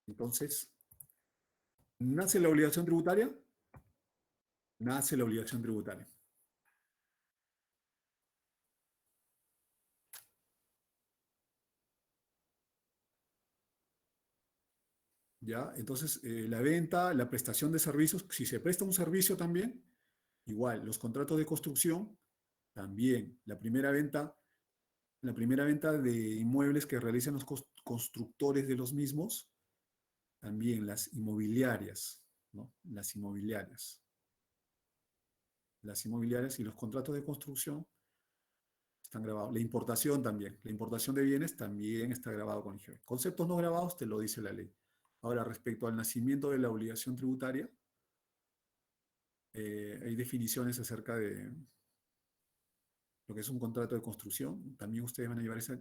Entonces, ¿nace la obligación tributaria? Nace la obligación tributaria. ¿Ya? Entonces, la venta, la prestación de servicios, si se presta un servicio también, igual, los contratos de construcción, también. La primera venta de inmuebles que realizan los constructores de los mismos, también las inmobiliarias, ¿no? Las inmobiliarias y los contratos de construcción están grabados. La importación también, la importación de bienes también está grabado con IGB. Conceptos no grabados te lo dice la ley. Ahora, respecto al nacimiento de la obligación tributaria, hay definiciones acerca de lo que es un contrato de construcción. También ustedes van a llevar ese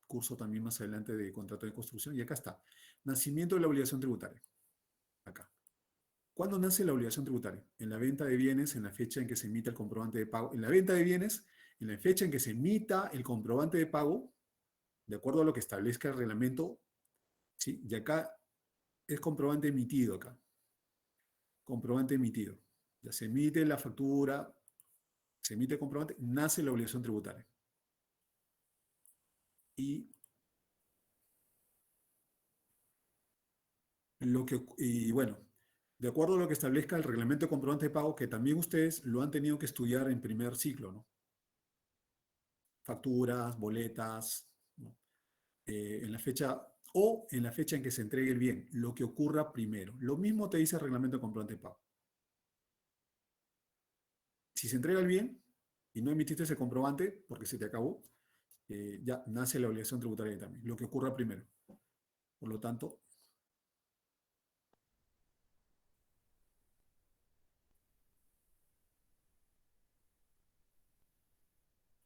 curso también más adelante de contrato de construcción. Y acá está. Nacimiento de la obligación tributaria. Acá. ¿Cuándo nace la obligación tributaria? En la venta de bienes, en la fecha en que se emita el comprobante de pago. En la venta de bienes, en la fecha en que se emita el comprobante de pago, de acuerdo a lo que establezca el reglamento, ¿sí? Y acá es comprobante emitido acá. Comprobante emitido. Ya se emite la factura, se emite el comprobante, nace la obligación tributaria. Y bueno, de acuerdo a lo que establezca el reglamento de comprobante de pago, que también ustedes lo han tenido que estudiar en primer ciclo, ¿no? Facturas, boletas, ¿no? En la fecha en que se entregue el bien, lo que ocurra primero. Lo mismo te dice el reglamento de comprobante de pago. Si se entrega el bien y no emitiste ese comprobante porque se te acabó, ya nace la obligación tributaria también, lo que ocurra primero. Por lo tanto,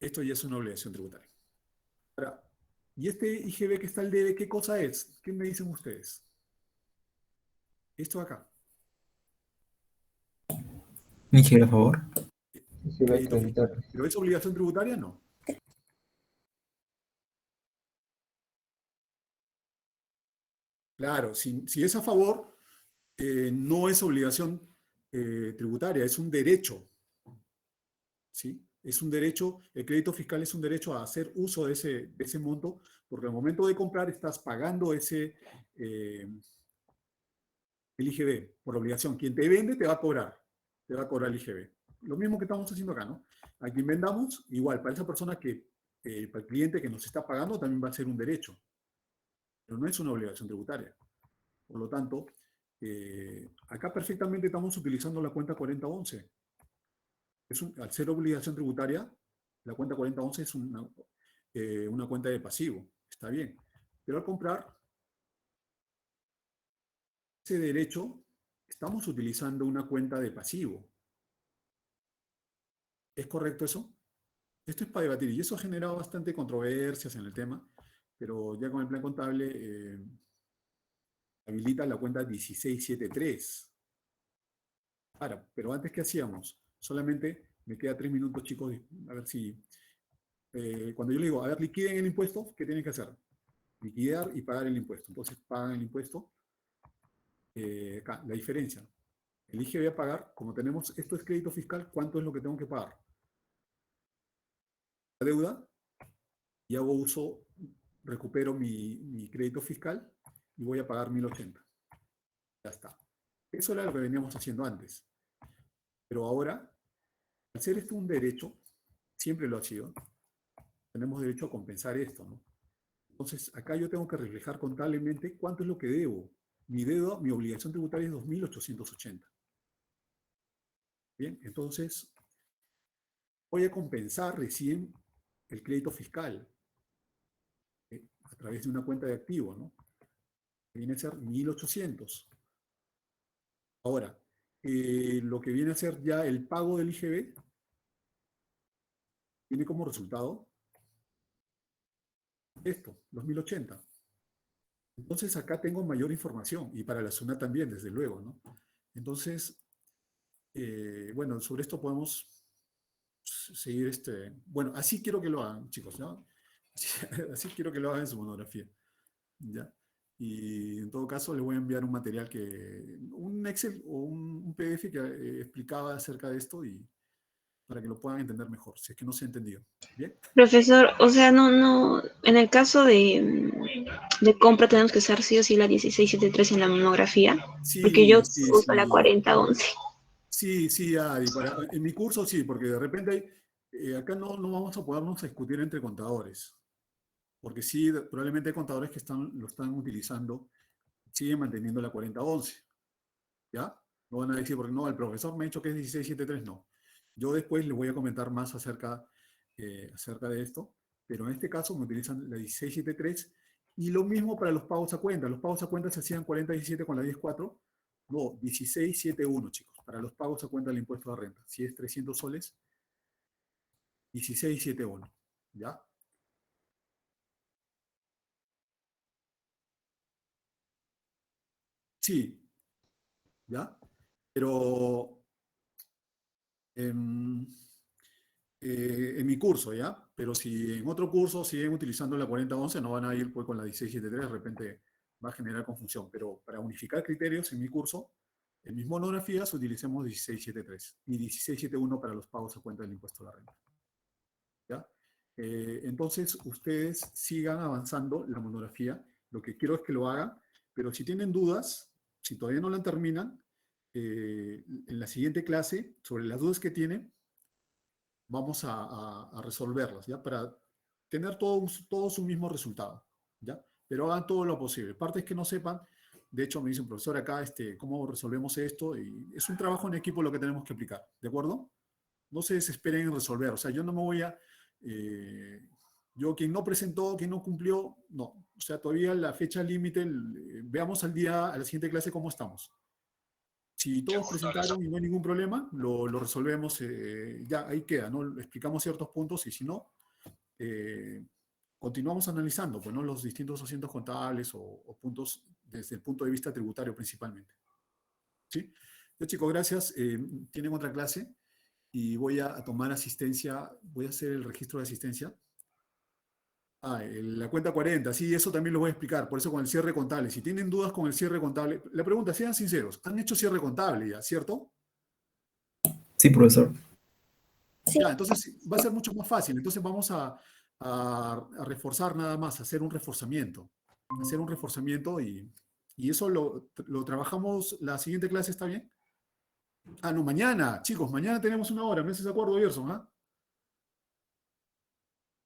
esto ya es una obligación tributaria. Ahora, ¿y este IGB que está al debe, qué cosa es? ¿Qué me dicen ustedes? Esto de acá. Michel, a favor. Crédito fiscal. ¿Pero es obligación tributaria? No. Claro, si es a favor, no es obligación tributaria, es un derecho. ¿Sí? Es un derecho, el crédito fiscal es un derecho a hacer uso de ese monto, porque al momento de comprar estás pagando el IGB por obligación. Quien te vende te va a cobrar el IGB. Lo mismo que estamos haciendo acá, ¿no? A quien vendamos, igual, para esa persona para el cliente que nos está pagando también va a ser un derecho, pero no es una obligación tributaria. Por lo tanto, acá perfectamente estamos utilizando la cuenta 4011. Al ser obligación tributaria, la cuenta 4011 es una cuenta de pasivo. Está bien. Pero al comprar ese derecho, estamos utilizando una cuenta de pasivo. ¿Es correcto eso? Esto es para debatir y eso ha generado bastante controversias en el tema, pero ya con el plan contable habilita la cuenta 1673. Ahora, pero antes, ¿qué hacíamos? Solamente me queda 3 minutos, chicos, a ver si... cuando yo le digo, a ver, liquiden el impuesto, ¿qué tienen que hacer? Liquidar y pagar el impuesto. Entonces, pagan el impuesto. Acá, la diferencia. El IGB a pagar, como tenemos, esto es crédito fiscal, ¿cuánto es lo que tengo que pagar? La deuda, y hago uso, recupero mi crédito fiscal y voy a pagar 1080. Ya está. Eso era lo que veníamos haciendo antes. Pero ahora, al ser esto un derecho, siempre lo ha sido, tenemos derecho a compensar esto, ¿no? Entonces, acá yo tengo que reflejar contablemente cuánto es lo que debo. Mi deuda, mi obligación tributaria es 2.880. Bien, entonces, voy a compensar recién el crédito fiscal a través de una cuenta de activo, ¿no? Que viene a ser 1.800. Ahora, lo que viene a ser ya el pago del IGB tiene como resultado esto, 2.080. Entonces acá tengo mayor información y para la SUNAT también, desde luego, ¿no? Entonces, bueno, sobre esto podemos seguir bueno, así quiero que lo hagan, chicos, ¿no? Así quiero que lo hagan en su monografía, ¿ya? Y en todo caso les voy a enviar un material un Excel o un PDF que explicaba acerca de esto y para que lo puedan entender mejor, si es que no se ha entendido. ¿Bien? Profesor, o sea, no, en el caso de compra tenemos que usar sí o sí la 1673 en la monografía, porque yo Sí, sí, uso la sí. 4011. Sí, Adi, en mi curso sí, porque de repente acá no vamos a podernos a discutir entre contadores, porque sí, probablemente hay contadores que lo están utilizando, siguen manteniendo la 4011, ¿ya? No van a decir, porque no, el profesor me ha dicho que es 1673, no. Yo después les voy a comentar más acerca de esto, pero en este caso me utilizan la 1673 y lo mismo para los pagos a cuenta. Los pagos a cuenta se hacían 4017 con la 104, no, 1671, chicos, para los pagos a cuenta del impuesto de renta. Si es 300 soles, 1671, ¿ya? Sí, ¿ya? Pero em, en mi curso, ¿ya? Pero si en otro curso siguen utilizando la 4011, no van a ir pues, con la 1673, de repente va a generar confusión. Pero para unificar criterios en mi curso, en mis monografías utilicemos 1673 y 1671 para los pagos a cuenta del impuesto de la renta. ¿Ya? Entonces, ustedes sigan avanzando la monografía. Lo que quiero es que lo hagan, pero si tienen dudas, si todavía no la terminan, en la siguiente clase, sobre las dudas que tienen, vamos a resolverlas, ¿ya? Para tener todos un mismo resultado, ¿ya? Pero hagan todo lo posible. Partes que no sepan, de hecho me dice un profesor acá, ¿cómo resolvemos esto? Y es un trabajo en equipo lo que tenemos que aplicar, ¿de acuerdo? No se desesperen en resolver, o sea, yo no me voy a... yo quien no presentó, quien no cumplió, no. O sea, todavía la fecha límite, veamos a la siguiente clase cómo estamos. Si todos presentaron y no hay ningún problema, lo resolvemos, ya ahí queda, ¿no? Explicamos ciertos puntos y si no, continuamos analizando, pues, ¿no? Los distintos asientos contables o puntos desde el punto de vista tributario principalmente. ¿Sí? Yo, chicos, gracias. Tienen otra clase y voy a tomar asistencia, voy a hacer el registro de asistencia. La cuenta 40, sí, eso también lo voy a explicar, por eso con el cierre contable. Si tienen dudas con el cierre contable, la pregunta, sean sinceros, ¿han hecho cierre contable ya, cierto? Sí, profesor. Sí. Ya, entonces va a ser mucho más fácil. Entonces vamos a reforzar nada más, hacer un reforzamiento. Hacer un reforzamiento y eso lo trabajamos la siguiente clase, ¿está bien? Ah, no, mañana, chicos, mañana tenemos una hora. ¿Me haces de acuerdo, Gerson? ¿Ah?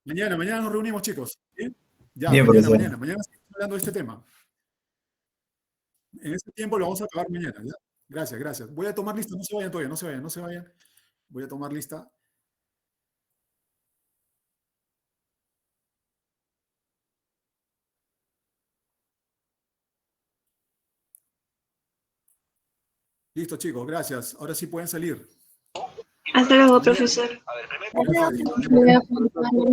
Mañana nos reunimos, chicos. ¿Sí? Ya, Bien, profesor. mañana seguimos hablando de este tema. En ese tiempo lo vamos a acabar mañana, ¿ya? Gracias. Voy a tomar lista, no se vayan todavía, no se vayan. Voy a tomar lista. Listo, chicos, gracias. Ahora sí pueden salir. Hasta luego, profesor. Gracias. Buenas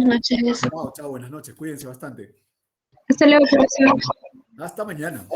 noches. Chao, buenas noches. Cuídense bastante. Hasta luego, profesor. Hasta mañana.